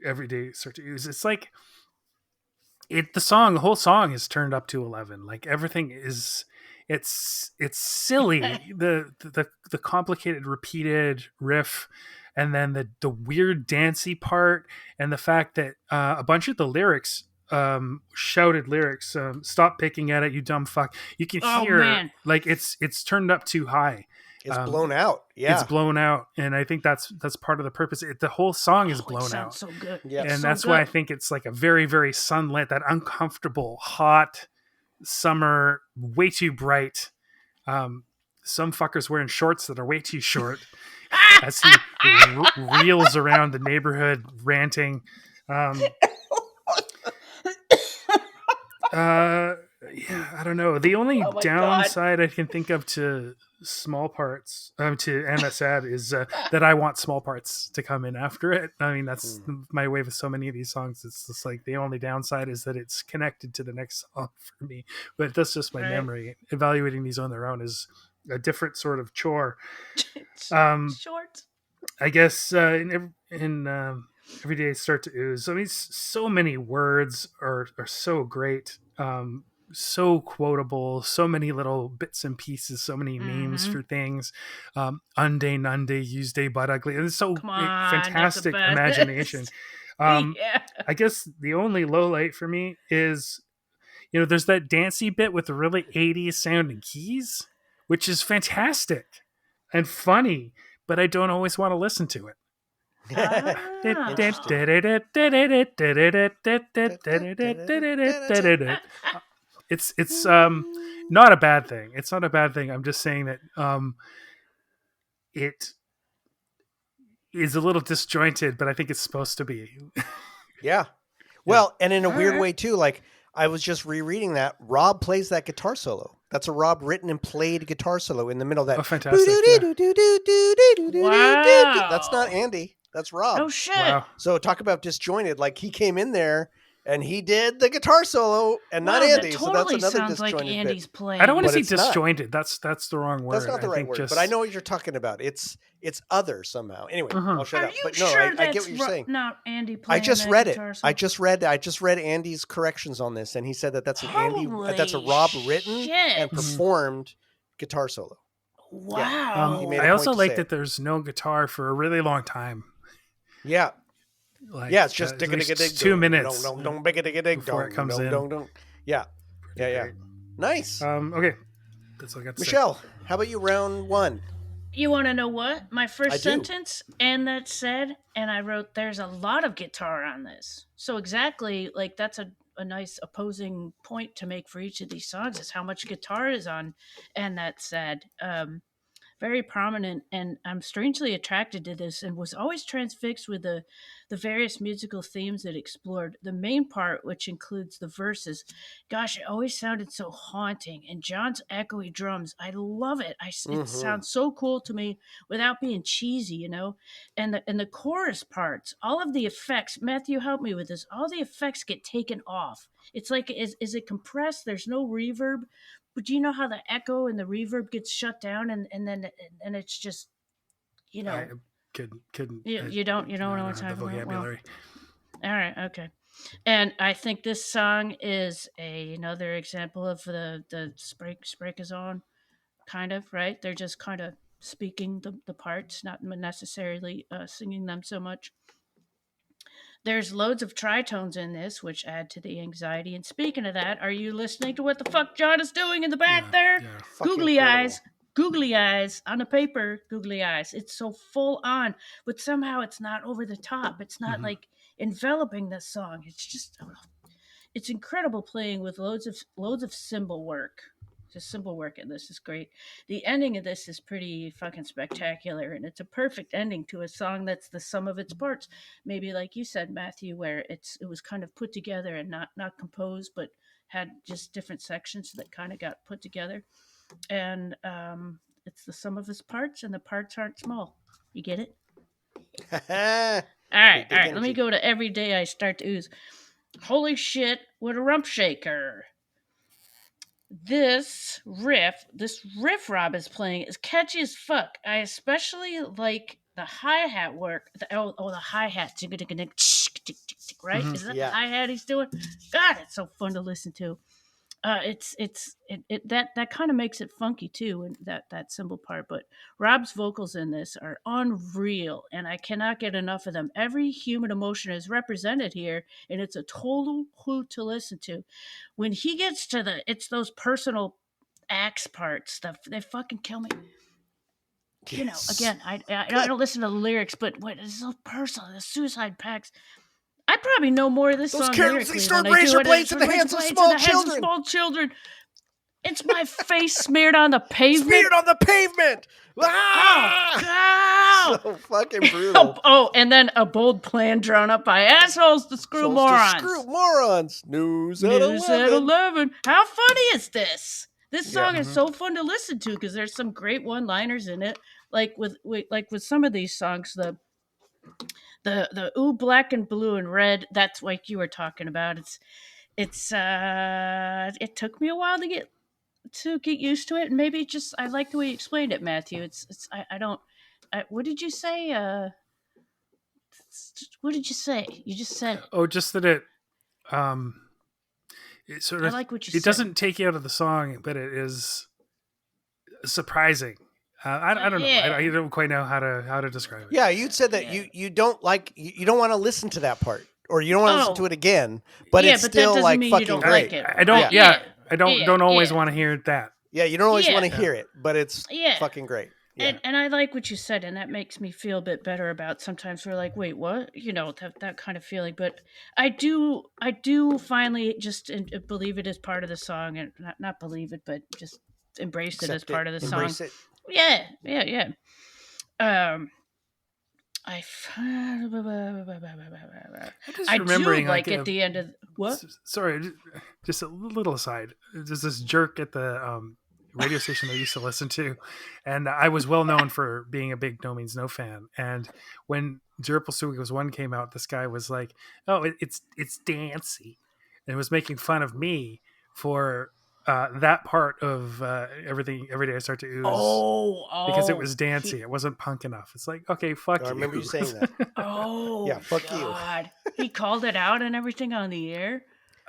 Everyday Start to Ooze, it's like the whole song is turned up to 11. Like everything is, it's silly. the complicated repeated riff, and then the weird dancey part, and the fact that a bunch of the lyrics, shouted lyrics, stop picking at it, you dumb fuck. You can hear like it's turned up too high. It's blown out. Yeah, it's blown out, and I think that's part of the purpose. The whole song is blown out. So good. Yeah, and that's why I think it's like a very, very sunlit, that uncomfortable, hot summer, way too bright. Some fuckers wearing shorts that are way too short as he reels around the neighborhood ranting. Yeah, I don't know. The only downside I can think of to small parts, to And That's Sad, is that I want small parts to come in after it. I mean, that's my way with so many of these songs. It's just like the only downside is that it's connected to the next song for me. But that's just my memory. Evaluating these on their own is a different sort of chore. Short. I guess in Everyday Start to Ooze, I mean, so many words are so great. So quotable, so many little bits and pieces, so many names for things. Unday, nunday, use day, but ugly. It's so fantastic imagination. I guess the only low light for me is, there's that dancey bit with the really 80s sounding keys, which is fantastic and funny, but I don't always want to listen to it. It's not a bad thing. It's not a bad thing. I'm just saying that it is a little disjointed, but I think it's supposed to be. Yeah. Well, and in a weird way too, like I was just rereading that Rob plays that guitar solo. That's a Rob written and played guitar solo in the middle of that. Oh, fantastic. Wow. That's not Andy. That's Rob. Oh shit. Wow. So talk about disjointed. Like he came in there and he did the guitar solo and not Andy. That so that's another sounds disjointed like Andy's bit. playing. I don't want to say But it's not. disjointed. That's the wrong word. That's not the right word. Just... But I know what you're talking about. It's other somehow. Anyway, I'll shut Are up. you But no, sure I get what you're saying. Not Andy playing. I just that read it. guitar solo? I just read Andy's corrections on this, and he said that's an Andy. That's a Rob written and performed guitar solo. Wow. Yeah. I also like that there's no guitar for a really long time. Yeah. Like, yeah, it's just 2 minutes before it comes in. Yeah. Yeah. Nice. Okay. That's all I got to say. Michelle, how about you? Round one. You want to know what? My I first do. sentence, and that said, and I wrote, there's a lot of guitar on this. So exactly, like that's a nice opposing point to make for each of these songs is how much guitar is on, and that said. very prominent, and I'm strangely attracted to this and was always transfixed with the various musical themes it explored. The main part, which includes the verses, gosh, it always sounded so haunting. And John's echoey drums, I love it. It sounds so cool to me without being cheesy, you know. And the chorus parts, all of the effects. Matthew, help me with this. All the effects get taken off. It's like is it compressed? There's no reverb. But do you know how the echo and the reverb gets shut down, and then and it's just, you know, I couldn't. You don't know what I'm talking about. Vocabulary. Well, all right, okay. And I think this song is another example of the Sprekazon, kind of, right? They're just kind of speaking the parts, not necessarily singing them so much. There's loads of tritones in this, which add to the anxiety. And speaking of that, are you listening to what the fuck John is doing in the back there? Yeah. Googly incredible. eyes. Googly eyes on the paper. Googly eyes. It's so full on, but somehow it's not over the top. It's not like enveloping the song. It's just, it's incredible playing with loads of cymbal work. Just cymbal work in this is great. The ending of this is pretty fucking spectacular, and it's a perfect ending to a song that's the sum of its parts. Maybe like you said, Matthew, where it was kind of put together and not composed, but had just different sections that kind of got put together. And it's the sum of its parts, and the parts aren't small. You get it? All right. Let me go to every day I start to ooze. Holy shit! What a rump shaker! This riff Rob is playing is catchy as fuck. I especially like the hi-hat work. The hi-hat. Right? Is that the hi-hat he's doing? God, it's so fun to listen to. That kind of makes it funky too, and that cymbal part. But Rob's vocals in this are unreal, and I cannot get enough of them. Every human emotion is represented here, and it's a total hoot to listen to. When he gets to it's those personal axe parts, they fucking kill me. Yes. You know, again, I don't listen to the lyrics, but it's so personal. The suicide pacts. I probably know more of this song lyrically than I do blades in the hands of small children. It's my face smeared on the pavement. Ah! So fucking brutal. And then a bold plan drawn up by assholes to screw morons. News at 11. How funny is this? This song is so fun to listen to because there's some great one-liners in it. Like with some of these songs, the ooh, black and blue and red, that's like you were talking about. It took me a while to get used to it, and maybe just I like the way you explained it, Matthew. What did you say? What did you say? You just said. Oh, just that it sort of. I like what you said. It doesn't take you out of the song, but it is surprising. I don't know. I don't quite know how to describe it. Yeah, you said that you don't want to listen to that part, or you don't want to listen to it again. But it's still like fucking great. Like it. I don't. I don't always want to hear that. Yeah, you don't always want to hear it, but it's fucking great. Yeah. And I like what you said, and that makes me feel a bit better about sometimes we're like, wait, what? You know, that kind of feeling. But I do finally just believe it as part of the song, and not believe it, but just embrace it as part of the song. Embrace it. Yeah. I do like at the end of what? Sorry, just a little aside. There's this jerk at the radio station I used to listen to, and I was well known for being a big No Means No fan. And when Jerpelsugas 1 came out, this guy was like, "Oh, it's dancey," and was making fun of me for that part of everything. Every day I start to ooze because it was dancey. It wasn't punk enough. It's like, okay, fuck you. I remember you saying that. Yeah, fuck God. You. He called it out and everything on the air.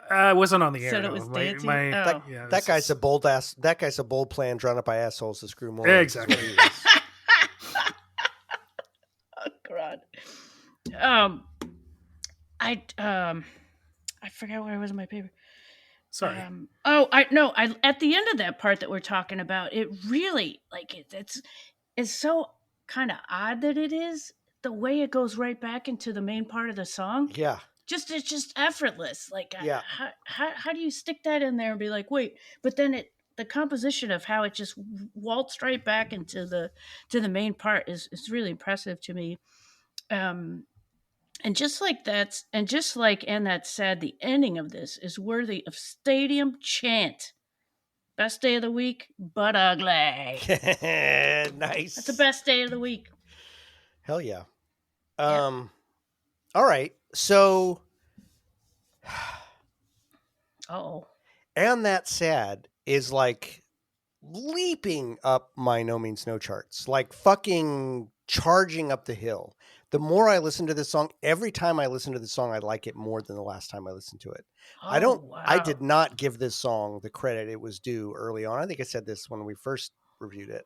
It wasn't on the air. Said it was dancey. That guy's a bold ass. That guy's a bold plan drawn up by assholes to screw more. Exactly. Oh God. I forgot where I was in my paper. Sorry. I at the end of that part that we're talking about, it really it's so kind of odd that it is the way it goes right back into the main part of the song. Yeah. It's just effortless. Like, how do you stick that in there and be like, wait? But then the composition of how it just waltzed right back into the main part is really impressive to me. And just like that, and that said, the ending of this is worthy of stadium chant. Best day of the week, but ugly. Nice. That's the best day of the week. Hell yeah. All right. So And That Sad is like leaping up my No Means No charts, like fucking charging up the hill. The more I listen to this song, every time I listen to the song, I like it more than the last time I listened to it. I did not give this song the credit it was due early on. I think I said this when we first reviewed it.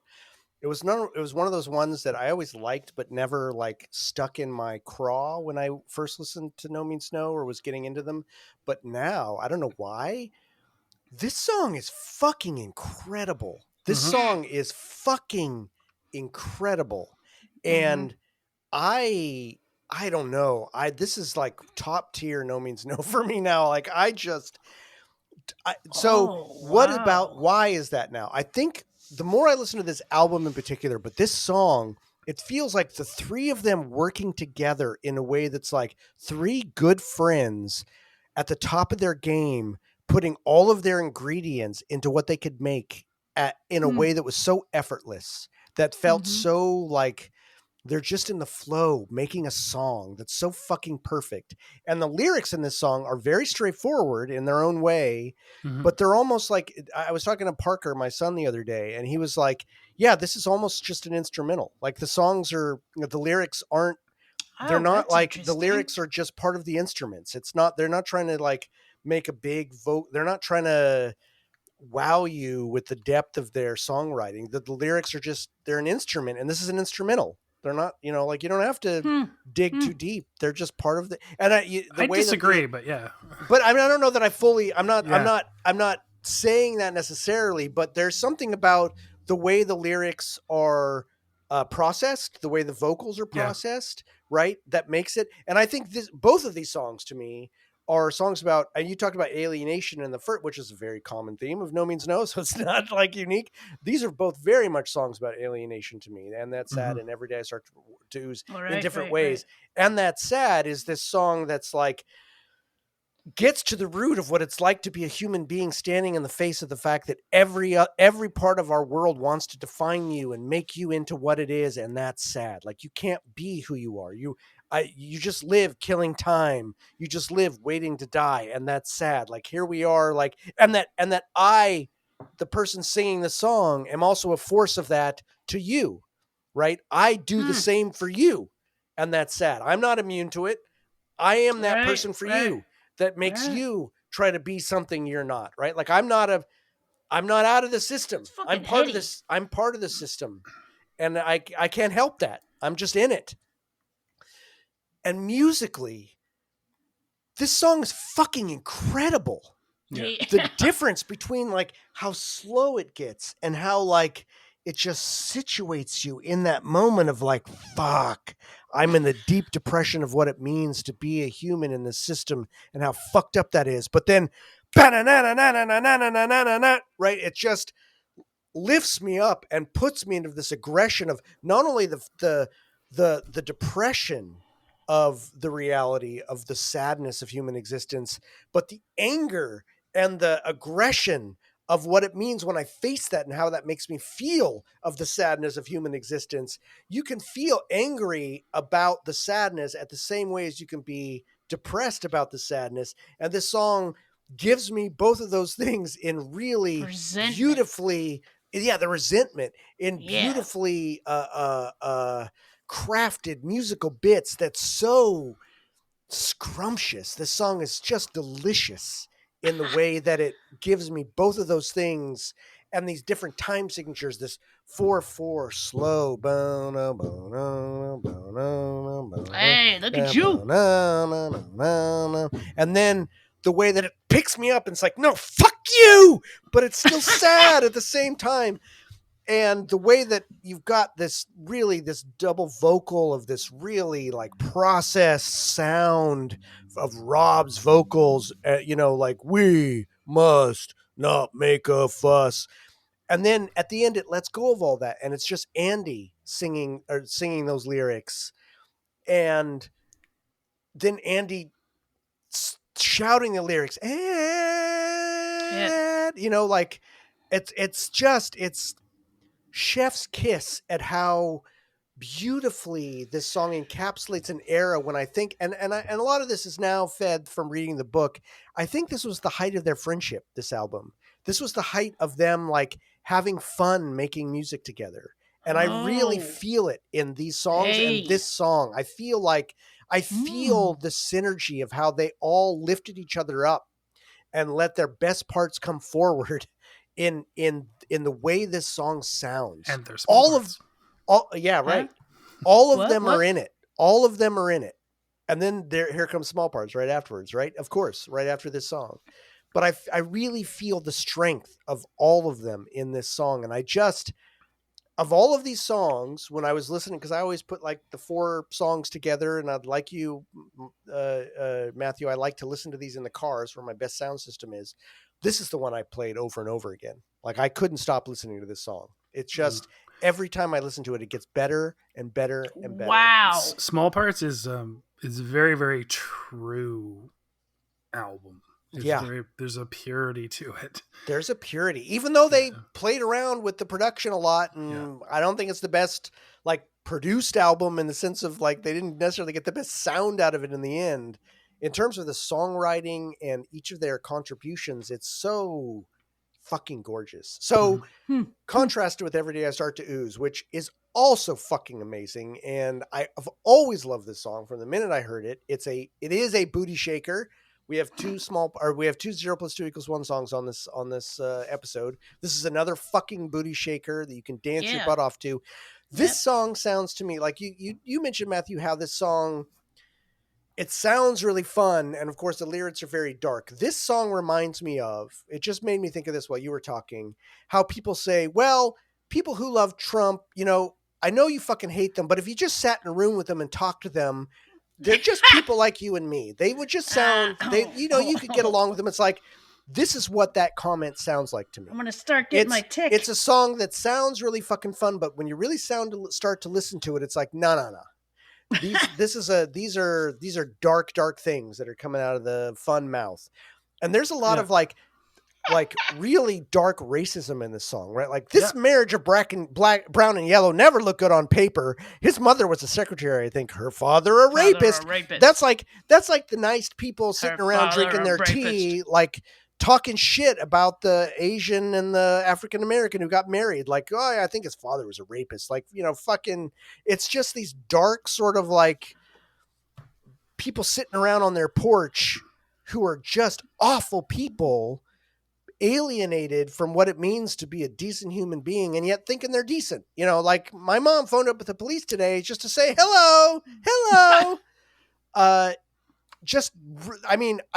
It was one of those ones that I always liked, but never like stuck in my craw when I first listened to No Means No or was getting into them. But now, I don't know why, this song is fucking incredible. This song is fucking incredible. And I don't know. This is like top tier No Means No for me now. Like why is that now? I think the more I listen to this album in particular, but this song, it feels like the three of them working together in a way that's like three good friends at the top of their game, putting all of their ingredients into what they could make in a way that was so effortless, that felt so like they're just in the flow, making a song that's so fucking perfect. And the lyrics in this song are very straightforward in their own way, but they're almost like, I was talking to Parker, my son, the other day, and he was like, yeah, this is almost just an instrumental. Like the songs are, the lyrics aren't, they're not like, the lyrics are just part of the instruments. It's not, they're not trying to like make a big vote. They're not trying to wow you with the depth of their songwriting. The lyrics are just, they're an instrument, and this is an instrumental. They're not, like you don't have to dig too deep. They're just part of the. And I disagree, but yeah. But I mean, I don't know that I fully. I'm not saying that necessarily. But there's something about the way the lyrics are processed, the way the vocals are processed, right? That makes it. And I think both of these songs to me are songs about, and you talked about alienation in the first, which is a very common theme of No Means No, so it's not like unique. These are both very much songs about alienation to me, and That's Sad, and Every Day I Start to Ooze in different ways. Right. And That's Sad is this song that's like, gets to the root of what it's like to be a human being standing in the face of the fact that every part of our world wants to define you and make you into what it is, and that's sad. Like you can't be who you are. You just live killing time. You just live waiting to die, and that's sad. Like here we are, like and that I, the person singing the song, am also a force of that to you, right? I do the same for you, and that's sad. I'm not immune to it. I am that person for you. That makes you try to be something you're not, right? Like I'm not out of the system. I'm part of this. I'm part of the system, and I can't help that. I'm just in it. And musically, this song is fucking incredible. Yeah. The difference between like how slow it gets and how like it just situates you in that moment of like, fuck, I'm in the deep depression of what it means to be a human in the system and how fucked up that is. But then, right, it just lifts me up and puts me into this aggression of not only the depression of the reality of the sadness of human existence, but the anger and the aggression of what it means when I face that and how that makes me feel of the sadness of human existence. You can feel angry about the sadness at the same way as you can be depressed about the sadness. And this song gives me both of those things in really beautifully, the resentment in beautifully crafted musical bits that's so scrumptious. This song is just delicious in the way that it gives me both of those things and these different time signatures, this 4/4 slow. Hey, look at you. And then the way that it picks me up and it's like, no, fuck you, but it's still sad at the same time. And the way that you've got this double vocal of this really like processed sound of Rob's vocals, like we must not make a fuss. And then at the end, it lets go of all that, and it's just Andy singing those lyrics, and then Andy shouting the lyrics, and like it's chef's kiss at how beautifully this song encapsulates an era when I think, and a lot of this is now fed from reading the book. I think this was the height of their friendship. This album, this was the height of them like having fun making music together. And I really feel it in these songs and this song. I feel the synergy of how they all lifted each other up and let their best parts come forward in the way this song sounds. And there's right. All of them are in it. All of them are in it. And then here comes small parts right afterwards, right? Of course, right after this song. But I really feel the strength of all of them in this song. And of all of these songs, when I was listening, because I always put like the 4 songs together, and I'd like you, Matthew, I like to listen to these in the cars where my best sound system is. This is the one I played over and over again. Like I couldn't stop listening to this song. It's just every time I listen to it, it gets better and better and better. Wow. Small Parts is a very, very true album. There's a purity to it. There's a purity, even though they played around with the production a lot, and I don't think it's the best like produced album in the sense of like they didn't necessarily get the best sound out of it in the end. In terms of the songwriting and each of their contributions, it's so fucking gorgeous. So contrasted with Every Day I Start to Ooze, which is also fucking amazing, and I've always loved this song from the minute I heard it. It is a booty shaker. We have 2 0 + 2 = 1 songs on this episode. This is another fucking booty shaker that you can dance your butt off to. This song sounds to me like you mentioned, Matthew, how this song, it sounds really fun, and of course the lyrics are very dark. This song reminds me of, it just made me think of this while you were talking, how people say, well, people who love Trump, I know you fucking hate them, but if you just sat in a room with them and talked to them, they're just people like you and me. They would just sound, you could get along with them. It's like, this is what that comment sounds like to me. I'm going to start getting my tick. It's a song that sounds really fucking fun, but when you really start to listen to it, it's like, no. These are dark, dark things that are coming out of the fun mouth. And there's a lot of like really dark racism in this song, right? Like this marriage of brown and yellow never looked good on paper. His mother was a secretary, I think. Her father a rapist. That's like the nice people sitting around drinking their tea, like talking shit about the Asian and the African American who got married. Like, oh, I think his father was a rapist. Like, fucking, it's just these dark sort of like people sitting around on their porch who are just awful people, alienated from what it means to be a decent human being, and yet thinking they're decent. Like my mom phoned up with the police today just to say hello. I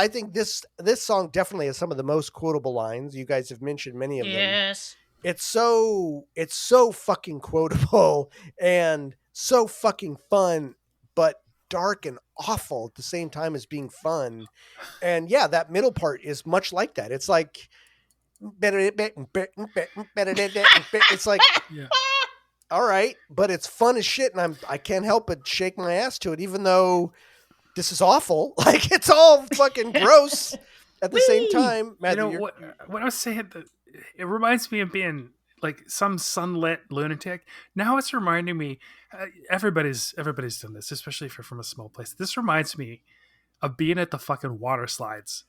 think this song definitely has some of the most quotable lines. You guys have mentioned many of them. Yes. It's so fucking quotable and so fucking fun, but dark and awful at the same time as being fun. And that middle part is much like that. It's like, it's like, all right, but it's fun as shit, and I can't help but shake my ass to it, even though this is awful. Like it's all fucking gross at the same time. Matthew, what I was saying, it reminds me of being like some sunlit lunatic. Now it's reminding me, everybody's done this, especially if you're from a small place. This reminds me of being at the fucking water slides.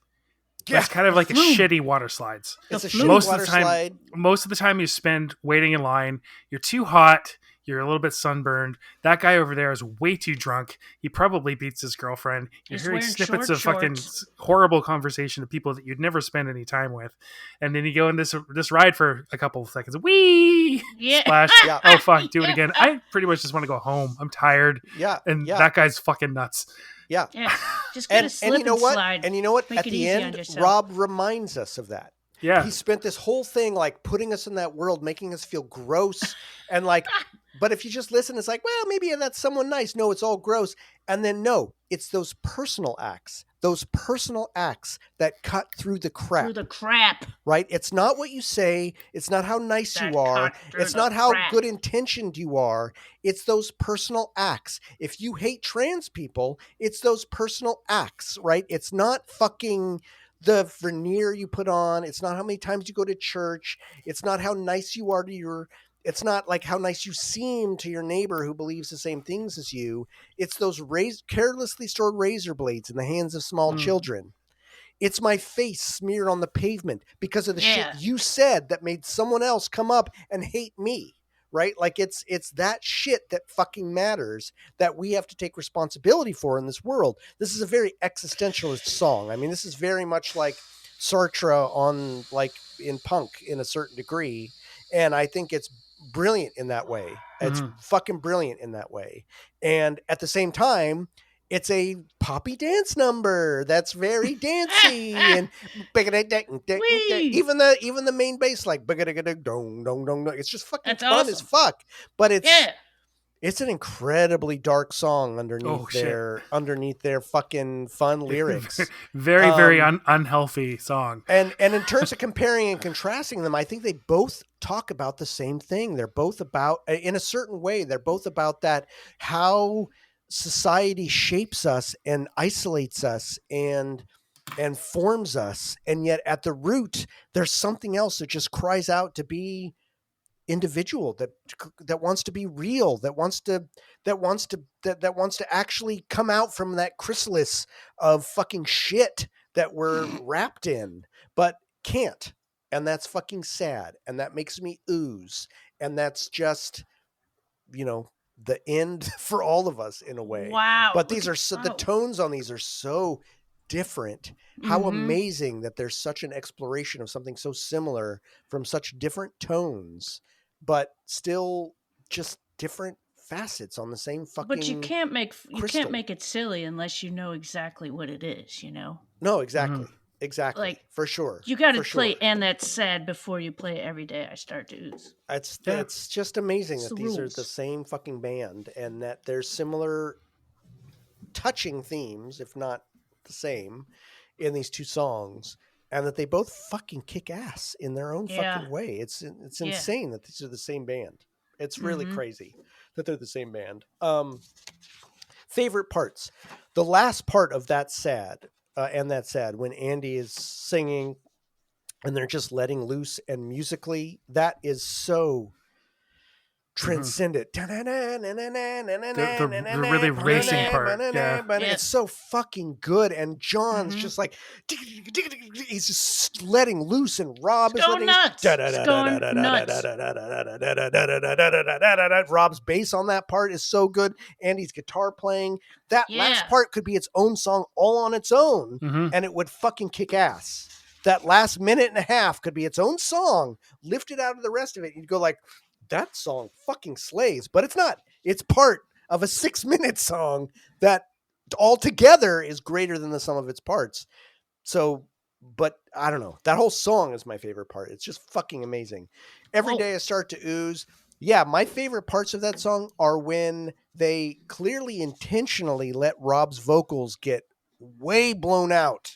Yeah, it's kind of like a shitty water slides. It's a shitty water slide. Most of the time you spend waiting in line. You're too hot. You're a little bit sunburned. That guy over there is way too drunk. He probably beats his girlfriend. You're hearing snippets of fucking horrible conversation of people that you'd never spend any time with. And then you go in this ride for a couple of seconds. Whee! Yeah. Splash. Yeah. Oh, fuck. Do it again. I pretty much just want to go home. I'm tired. Yeah. And that guy's fucking nuts. Yeah. Just get a slip and slide. And you know what? At the end, Rob reminds us of that. Yeah. He spent this whole thing like putting us in that world, making us feel gross. And like, but if you just listen, it's like, well, maybe that's someone nice. No, it's all gross. And then no, it's those personal acts those personal acts that cut through the crap. Through the crap. Right? It's not what you say. It's not how nice That you are. cut through It's the not how crap. good intentioned you are. It's those personal acts. If you hate trans people, it's those personal acts, right? It's not fucking the veneer you put on. It's not how many times you go to church. It's not how nice you are to your, it's not like how nice you seem to your neighbor who believes the same things as you. It's those carelessly stored razor blades in the hands of small children. It's my face smeared on the pavement because of the shit you said that made someone else come up and hate me, right? Like it's that shit that fucking matters that we have to take responsibility for in this world. This is a very existentialist song. I mean, this is very much like Sartre on like in punk in a certain degree. And I think it's brilliant in that way. It's fucking brilliant in that way. And at the same time, it's a poppy dance number that's very dancey and even the main bass like it's just fucking That's fun awesome. as fuck. But it's an incredibly dark song underneath their fucking fun lyrics. Very unhealthy song. And in terms of comparing and contrasting them, I think they both talk about the same thing. They're both about, in a certain way, they're both about that how society shapes us and isolates us and forms us, and yet at the root there's something else that just cries out to be individual, that wants to be real, that wants to actually come out from that chrysalis of fucking shit that we're wrapped in but can't. And that's fucking sad, and that makes me ooze, and that's just, you know, the end for all of us in a way. Wow. But these are the tones on these are so different. How amazing that there's such an exploration of something so similar from such different tones, but still just different facets on the same fucking But you can't make crystal. it silly unless you know exactly what it is, you know? No, exactly. Exactly. Like, for sure. You got to play And That's Sad before you play Every Day I Start to Ooze. It's just amazing It's that the these rules. are the same fucking band and that there's similar touching themes, if not the same, in these two songs, and that they both fucking kick ass in their own fucking way. It's insane that these are the same band. It's really crazy that they're the same band. Favorite parts. The last part of That Sad, and That Sad, when Andy is singing and they're just letting loose, and musically, that is so transcendent. The really racing part. Yeah. It's so fucking good. And John's just like, he's just letting loose, and Rob is letting nuts. Rob's bass on that part is so good. Andy's guitar playing. That last part could be its own song all on its own, and it would fucking kick ass. That last minute and a half could be its own song, lifted out of the rest of it. You'd go like, that song fucking slays, but it's not. It's part of a 6-minute song that altogether is greater than the sum of its parts. So, but I don't know. That whole song is my favorite part. It's just fucking amazing. Every Day I Start to Ooze. Yeah, my favorite parts of that song are when they clearly intentionally let Rob's vocals get way blown out.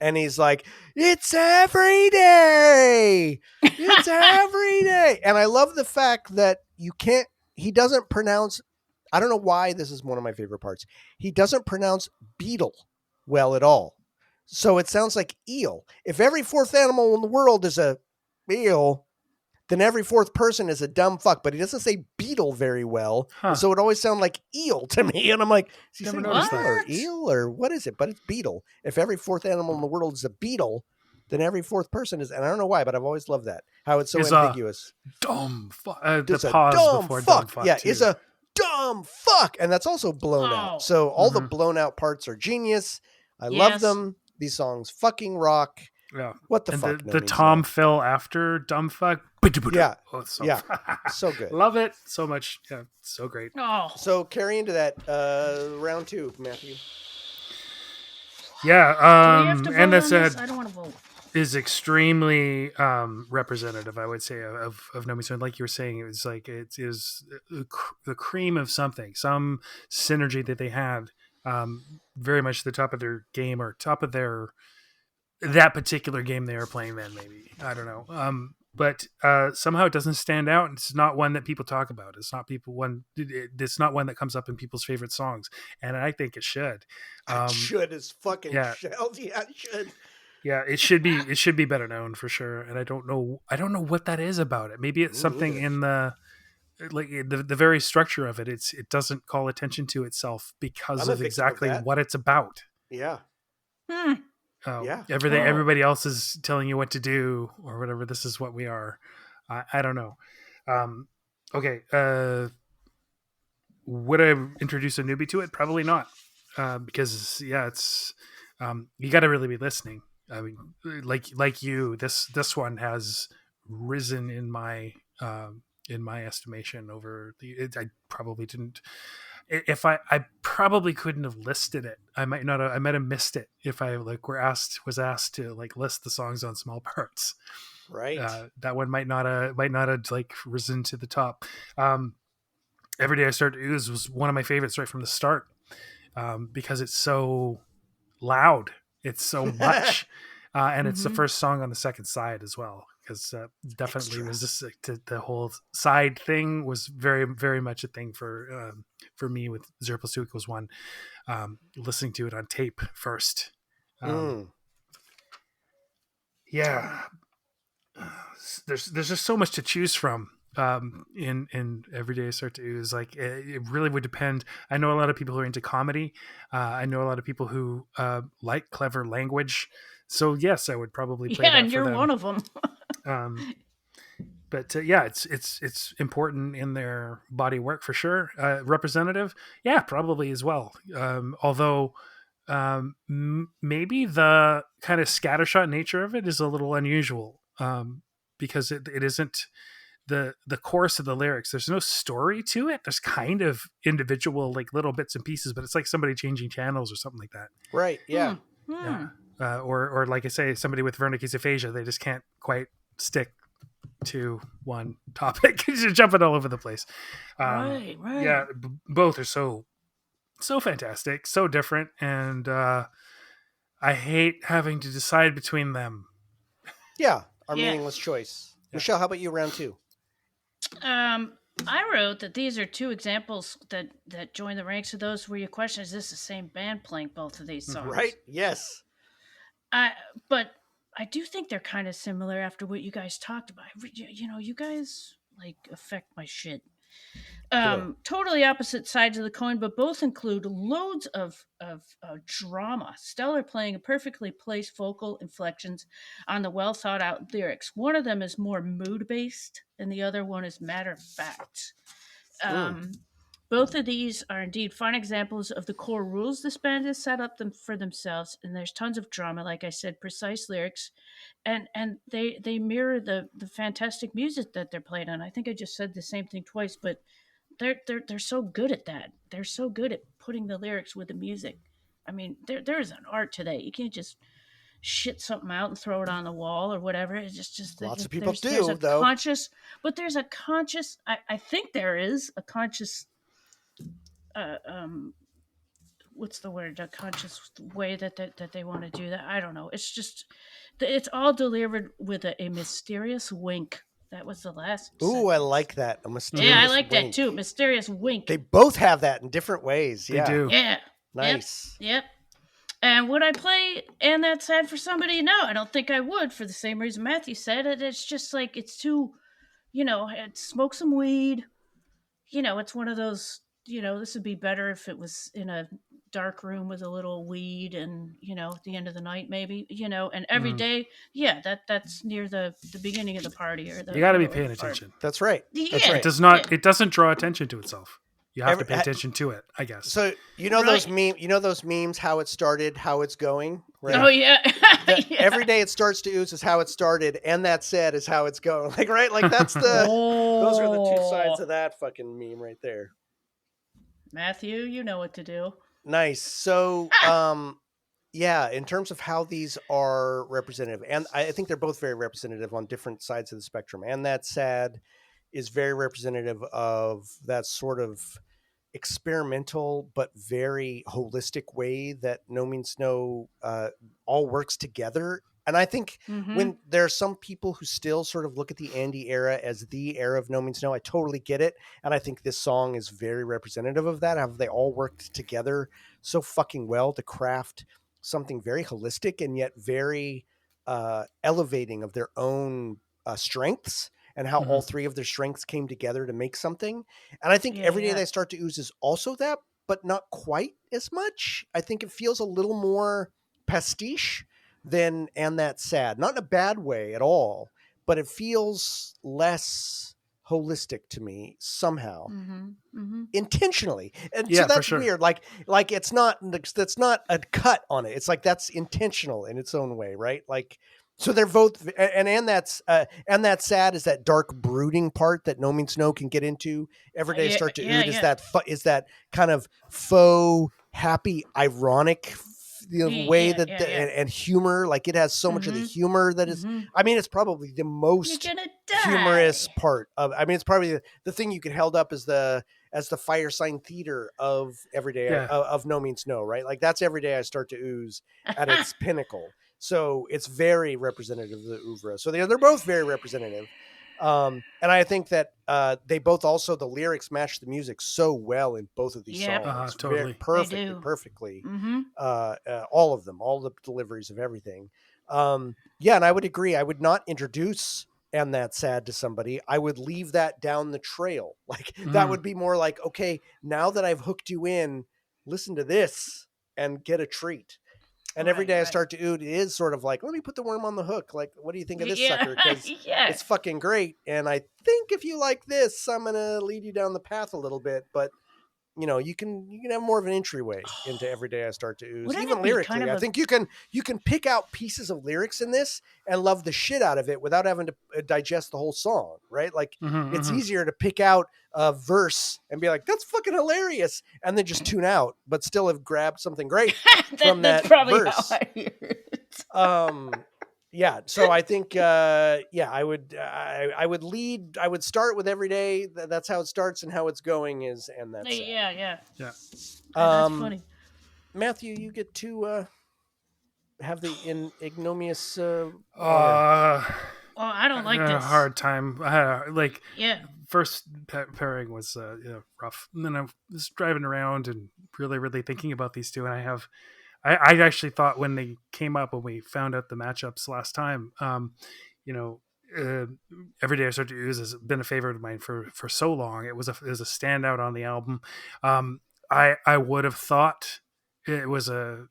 And he's like, it's every day. It's every day. And I love the fact that he doesn't pronounce, I don't know why this is one of my favorite parts. He doesn't pronounce beetle well at all. So it sounds like eel. If every fourth animal in the world is a eel, then every fourth person is a dumb fuck. But he doesn't say beetle very well. So it always sounds like eel to me. And I'm like, is he saying beetle or eel or what is it? But it's beetle. If every fourth animal in the world is a beetle, then every fourth person is, and I don't know why, but I've always loved that. How it's so ambiguous. Dumb fuck. The pause before dumb fuck. Yeah, too. It's a dumb fuck. And that's also blown out. So all the blown out parts are genius. I love them. These songs fucking rock. Yeah. What the and fuck? The Tom Phil after dumb fuck. Yeah. So so good. Love it so much. Yeah. So great. Oh. So carry into that round 2, Matthew. Yeah. And That Sad I don't want to vote. is extremely representative, I would say, of NoMeansNoThing. Like you were saying, it was like it is the cream of something, some synergy that they had very much the top of their game or top of that particular game they are playing. Then maybe I don't know. But somehow it doesn't stand out. It's not one that people talk about. It's not It's not one that comes up in people's favorite songs, and I think it should. It should is fucking yeah. shelled. Yeah, it should. Yeah, it should be. It should be better known for sure. And I don't know. What that is about it. Maybe it's something in the very structure of it. It doesn't call attention to itself because of exactly what it's about. Yeah. Yeah. Everybody else is telling you what to do or whatever. This is what we are. I don't know. Okay. Would I introduce a newbie to it? Probably not. Because it's you got to really be listening. I mean, like you, this one has risen in my estimation over I probably didn't. If I probably couldn't have listed it. I might have missed it if I was asked to list the songs on small parts. Right. That one might not have risen to the top. Every Day I Start to Ooze was one of my favorites right from the start, because it's so loud. It's so much, and it's the first song on the second side as well. Because definitely was just the whole side thing was very, very much a thing for me with 0 + 2 = 1. Listening to it on tape first. Yeah, there's just so much to choose from in Every Day I Start to Ooze. It really would depend. I know a lot of people who are into comedy. I know a lot of people who like clever language. So yes, I would probably play that and for you're them. one of them. But it's important in their body work for sure. Representative, yeah, probably as well. Although maybe the kind of scattershot nature of it is a little unusual, because it isn't the chorus of the lyrics. There's no story to it. There's kind of individual little bits and pieces, but it's like somebody changing channels or something like that. Right. Yeah. Yeah. Or like I say, somebody with Wernicke's aphasia, they just can't quite stick to one topic. You're jumping all over the place. Right. Yeah, both are so fantastic, so different, and I hate having to decide between them. Yeah, our meaningless choice. Yeah. Michelle, how about you? Round 2. I wrote that these are 2 examples that join the ranks of those where you question, is this the same band playing both of these songs? Right. Yes. But I do think they're kind of similar after what you guys talked about. You guys affect my shit. Totally opposite sides of the coin, but both include loads of drama. Stellar playing perfectly placed vocal inflections on the well thought out lyrics. One of them is more mood based, and the other one is matter of fact. Both of these are indeed fine examples of the core rules this band has set up for themselves, and there's tons of drama, like I said, precise lyrics, and they mirror the fantastic music that they're playing on. I think I just said the same thing twice, but they're so good at that. They're so good at putting the lyrics with the music. I mean, there's an art to that. You can't just shit something out and throw it on the wall or whatever. It's just lots of people do, there's a though. conscious, but there's a conscious. I think there is a conscious. What's the word? A conscious way that they want to do that. I don't know. It's just, it's all delivered with a mysterious wink. That was the last. Ooh, sentence. I like that. A mysterious Yeah, I like wink. that too. Mysterious wink. They both have that in different ways. Yeah. They do. Yeah. Nice. Yep. And would I play And That's Sad for somebody? No, I don't think I would, for the same reason Matthew said. It's just it's too, smoke some weed. It's one of those, this would be better if it was in a dark room with a little weed and, at the end of the night maybe, and every day, that's near the beginning of the party. Or the, you got to be paying attention. That's right. Yeah. That's right. It doesn't draw attention to itself. You have to pay attention to it, I guess. So those memes, how it started, how it's going, right? Oh yeah. Every day it starts to ooze is how it started, and that said is how it's going. That's the those are the 2 sides of that fucking meme right there. Matthew, you know what to do. Nice. So in terms of how these are representative, and I think they're both very representative on different sides of the spectrum. And that sad is very representative of that sort of experimental but very holistic way that No Means No all works together. And I think when there are some people who still sort of look at the Andy era as the era of No Means No, I totally get it. And I think this song is very representative of that. How they all worked together so fucking well to craft something very holistic and yet very elevating of their own strengths, and how all three of their strengths came together to make something. And I think Every Day They Start to Ooze is also that, but not quite as much. I think it feels a little more pastiche than And That's Sad. Not in a bad way at all, but it feels less holistic to me somehow. Intentionally. And so that's weird. Like that's not a cut on it. It's like that's intentional in its own way, right? Like, so they're both, and that's Sad is that dark brooding part that No Means No can get into. Every Day Start to Ooze is that kind of faux happy, ironic way that and humor. Like it has so much of the humor that is. I mean, it's probably the most humorous part of. I mean, it's probably the thing you could held up as the fire sign theater of Every Day of No Means No, right? Like that's Every Day I Start to Ooze at its pinnacle. So it's very representative of the oeuvre. So they're both very representative. And I think that they both also, the lyrics match the music so well in both of these songs. Totally. Perfectly. All of them, all the deliveries of everything. And I would agree. I would not introduce And That's Sad to somebody. I would leave that down the trail. Like that would be more like, okay, now that I've hooked you in, listen to this and get a treat. And Every Day I Start to Ooze is sort of like, let me put the worm on the hook. Like, what do you think of this sucker? Because it's fucking great. And I think if you like this, I'm going to lead you down the path a little bit. But, you know, you can have more of an entryway into Every Day I Start to Ooze. Even lyrically, I think you can pick out pieces of lyrics in this and love the shit out of it without having to digest the whole song, right? Like it's easier to pick out a verse and be like, that's fucking hilarious, and then just tune out, but still have grabbed something great from that verse. How I hear it. So I think I would start with Every Day. That's how it starts, and how it's going is And That's Sad. That's funny. Matthew, you get to have the ignominious I don't like this. Hard time. First pairing was rough, and then I was driving around and really thinking about these two, and I actually thought when they came up, when we found out the matchups last time, Every Day I Start to Ooze has been a favorite of mine for so long. It was a standout on the album. I would have thought it was a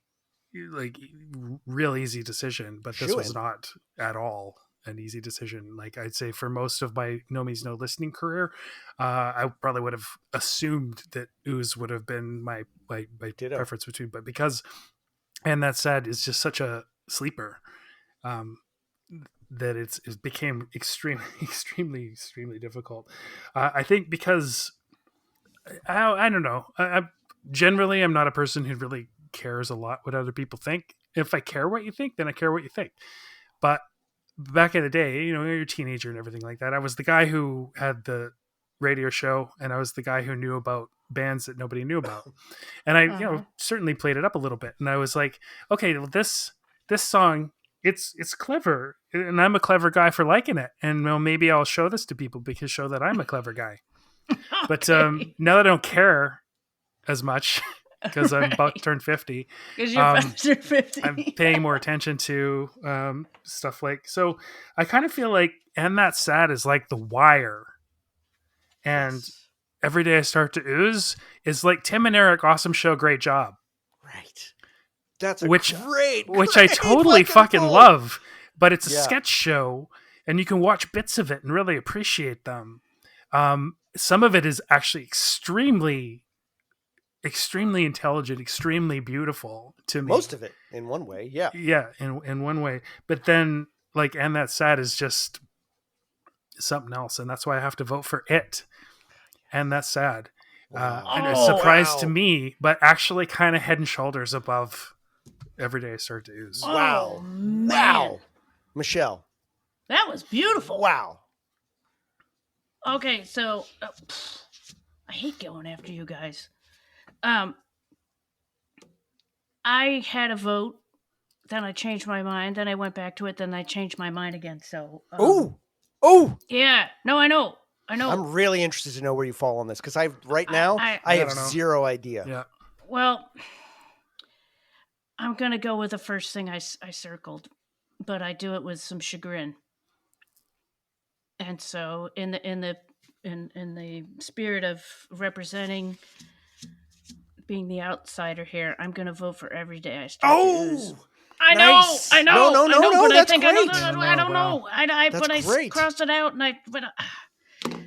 real easy decision, but this was not at all an easy decision. Like I'd say for most of my No Means No listening career, I probably would have assumed that Ooze would have been my preference between, but because And That's Sad is just such a sleeper, that it became extremely difficult. I think because I don't know. Generally, I'm not a person who really cares a lot what other people think. If I care what you think, then I care what you think. But back in the day, you're a teenager and everything like that. I was the guy who had the radio show, and I was the guy who knew about bands that nobody knew about. And I, certainly played it up a little bit. And I was like, okay, well, this song, it's clever, and I'm a clever guy for liking it. And maybe I'll show this to people because show that I'm a clever guy. But now that I don't care as much because I'm about to turn 50, because you're about to turn 50, I'm paying more attention to stuff like, so I kind of feel like And That's Sad is like The Wire, and Every Day I Start to Ooze is like Tim and Eric, awesome show, great job. Right. That's which I totally fucking love, but it's a sketch show and you can watch bits of it and really appreciate them. Some of it is actually extremely intelligent, extremely beautiful to me. Most of it, in one way, yeah. Yeah, in one way. But then, like, And That's Sad is just something else, and that's why I have to vote for it. And That's Sad. And a surprise to me, but actually kind of head and shoulders above Every Day I Start to Ooze. Wow. Wow. Michelle. That was beautiful. Wow. Okay, so I hate going after you guys. I had a vote, then I changed my mind, then I went back to it, then I changed my mind again. So, Oh, yeah, no, I know. I'm really interested to know where you fall on this because I have zero idea. Yeah. Well, I'm gonna go with the first thing I circled, but I do it with some chagrin. And so, in the spirit of representing being the outsider here, I'm gonna vote for Every Day I Start to Ooze. I nice. know. No, but that's I think great. I don't know. That's great. Crossed it out, and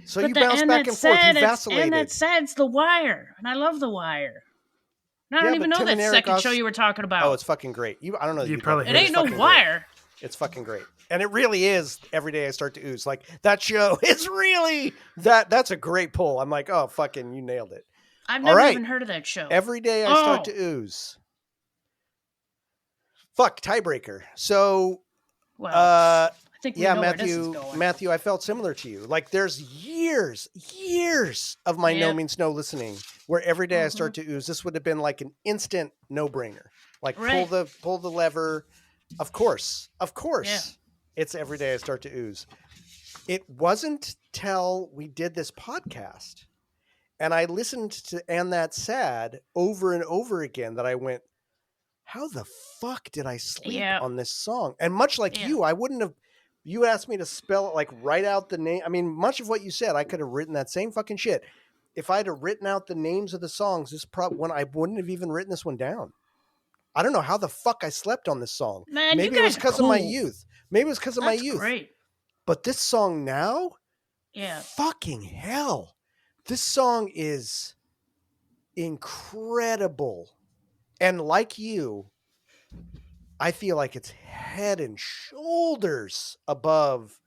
So you bounce back and forth. You vacillated. And that sad's The Wire, and I love The Wire. And I don't even know that second show you were talking about. Oh, it's fucking great. I don't know. You probably it ain't no Wire. Great. It's fucking great, and it really is. Every Day I Start to Ooze. Like that show is really that's a great pull. I'm like, oh, fucking, you nailed it. I've never even heard of that show. Every Day I Start to Ooze. Fuck, tiebreaker. So, I think we know where this is going. Matthew, I felt similar to you. Like, there's years of my No Means No listening where Every Day I Start to Ooze, this would have been like an instant no-brainer. Like, pull the lever. Of course. Yeah. It's Every Day I Start to Ooze. It wasn't till we did this podcast and I listened to And That's Sad over and over again that I went, how the fuck did I sleep on this song? And much like you, I wouldn't have, you asked me to spell it, like write out the name. I mean, much of what you said, I could have written that same fucking shit. If I'd have written out the names of the songs, I wouldn't have even written this one down. I don't know how the fuck I slept on this song. Man, maybe it was because of my youth. Great. But this song now, yeah, fucking hell. This song is incredible. And like you, I feel like it's head and shoulders above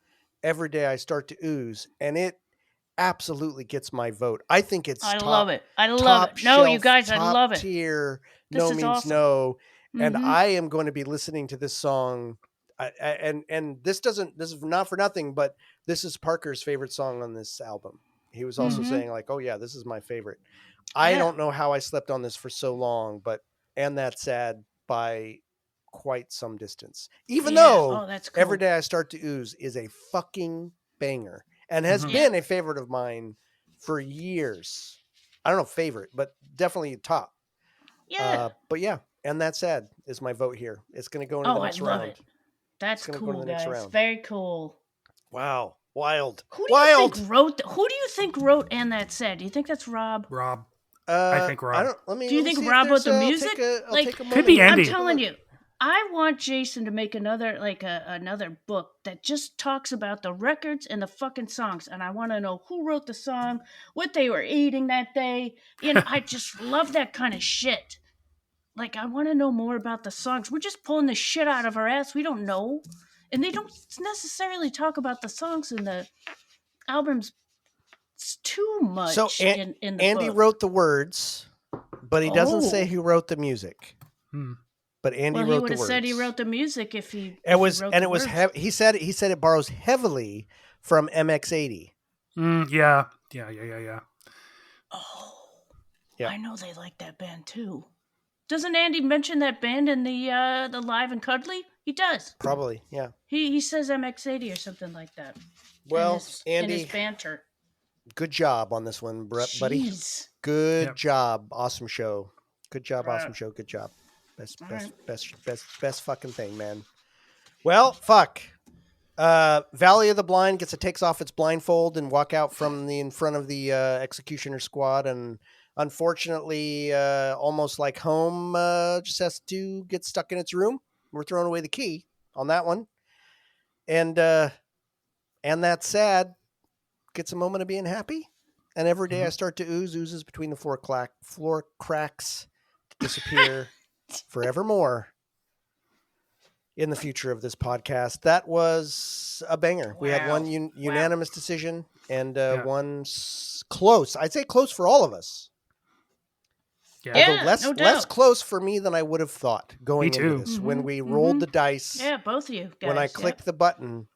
Every Day I Start to Ooze, and it absolutely gets my vote. I think it's love it. I love it. No, you guys, I love it. Tier, No Means awesome. No. And I am going to be listening to this song. And this is not for nothing, but this is Parker's favorite song on this album. He was also saying like, oh yeah, this is my favorite. I don't know how I slept on this for so long, but And That's Sad by quite some distance. Even though that's cool. Every Day I Start to Ooze is a fucking banger and has been a favorite of mine for years. I don't know favorite, but definitely top. Yeah. But yeah, And That's Sad is my vote here. It's going to go into the next round. I love it. That's cool, guys. Very cool. Wow. Wild. Who do you think wrote And That's Sad? Do you think that's Rob? I think Rob. Do you think Rob wrote the music? Could be Andy. I'm telling you, I want Jason to make another book that just talks about the records and the fucking songs, and I want to know who wrote the song, what they were eating that day. I just love that kind of shit. Like, I want to know more about the songs. We're just pulling the shit out of our ass. We don't know, and they don't necessarily talk about the songs in the albums. It's too much. So in the Andy book. wrote the words, but he doesn't say who wrote the music. But Andy wrote the words. He would have said he wrote the music if he. He said it borrows heavily from MX80. Yeah. Oh, yeah. I know they like that band too. Doesn't Andy mention that band in the Live and Cuddly? He does. Probably, yeah. He says MX80 or something like that. Well, in Andy, his banter. Good job on this one, buddy. Good job. Awesome show. Good job. Awesome show. Good job. Best fucking thing, man. Well, fuck. Valley of the Blind takes off its blindfold and walk out from in front of the executioner squad, and unfortunately, almost like home, just has to get stuck in its room. We're throwing away the key on that one, and That's Sad. Gets a moment of being happy, and Every Day I Start to Ooze oozes between the floor cracks to disappear forevermore in the future of this podcast. That was a banger. We had one unanimous decision and one close. I'd say close for all of us. Yeah, less close for me than I would have thought going into this. When we rolled the dice, both of you guys. When I clicked the button,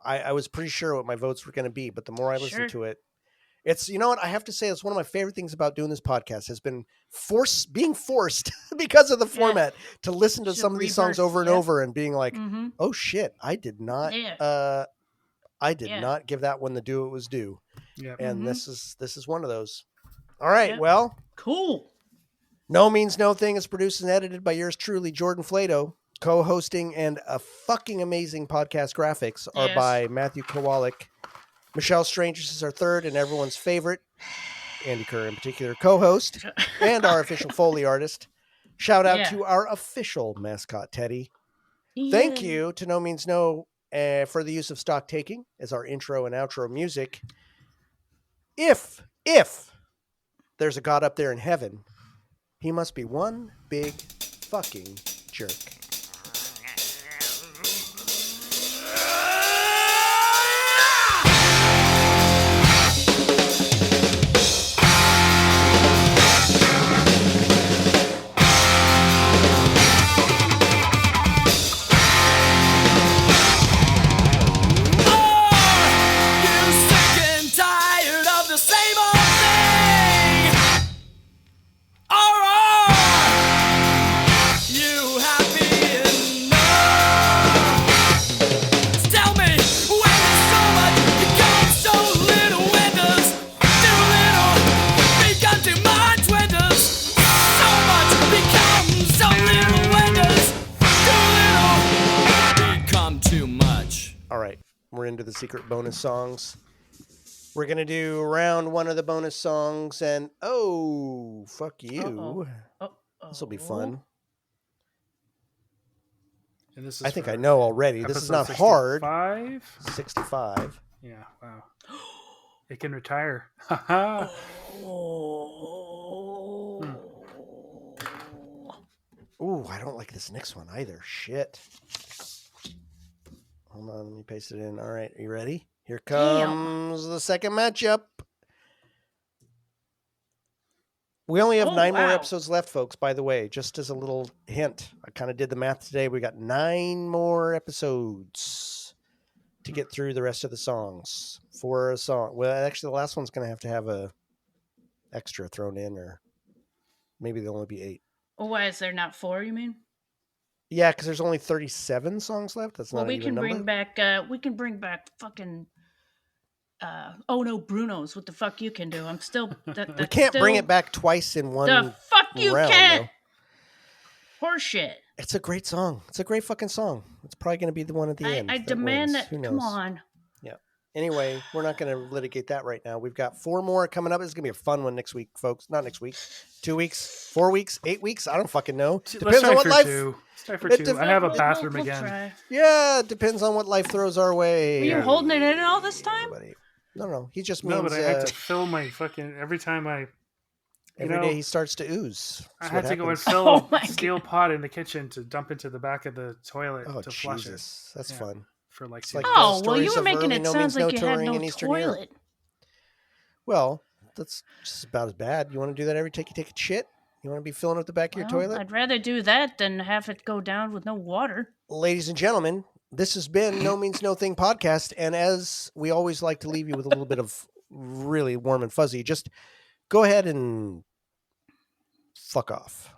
I was pretty sure what my votes were going to be, but the more I listened to it, It's, you know what, I have to say, it's one of my favorite things about doing this podcast has been being forced because of the format to listen to some of these songs over and over and being like, oh shit, I did not not give that one the due it was due. Yeah. And this is one of those. All right, well, cool. No Means No Thing is produced and edited by yours truly, Jordan Flato. Co-hosting and a fucking amazing podcast graphics are by Matthew Kowalik. Michelle Strangers is our third and everyone's favorite, Andy Kerr in particular, co-host and our official Foley artist. Shout out to our official mascot, Teddy. Thank you to No Means No for the use of stock taking as our intro and outro music. If there's a God up there in heaven, he must be one big fucking jerk. Into the secret bonus songs. We're gonna do round one of the bonus songs, and fuck you. This will be fun. And this is I think I know already. This is not 65? Hard. 65. Yeah. Wow. It can retire. Ooh, I don't like this next one either. Shit. Hold on, let me paste it in. All right, are you ready? Here comes the second matchup. We only have 9 more episodes left, folks, by the way, just as a little hint. I kind of did the math today. We got 9 more episodes to get through the rest of the songs for a song. Well, actually, the last one's going to have a extra thrown in, or maybe there'll only be 8. Well, why is there not 4, you mean? Yeah, because there's only 37 songs left. That's not we even can bring back. We can bring back fucking. Oh no, Bruno's. What the fuck you can do? I'm still. We can't bring it back twice in one. The fuck you round, can't. Horseshit. It's a great song. It's a great fucking song. It's probably going to be the one at the end. I demand that. Come on. Yeah. Anyway, we're not going to litigate that right now. We've got 4 more coming up. It's going to be a fun one next week, folks. Not next week. 2 weeks, 4 weeks, 8 weeks. I don't fucking know. Depends on what life. Let's try for 2. I have a bathroom again. Try. Yeah, it depends on what life throws our way. Were you holding it in all this time? No. He just means. No, but I had to fill my fucking every time I. Every day he starts to ooze. I had to go and fill a steel pot in the kitchen to dump into the back of the toilet to flush it. That's fun. For like, well, you were making it sound like you had no toilet. Well, that's just about as bad. You want to do that every time you take a shit? You want to be filling up the back of your toilet? I'd rather do that than have it go down with no water. Ladies and gentlemen, this has been No Means No Thing podcast. And as we always like to leave you with a little bit of really warm and fuzzy, just go ahead and fuck off.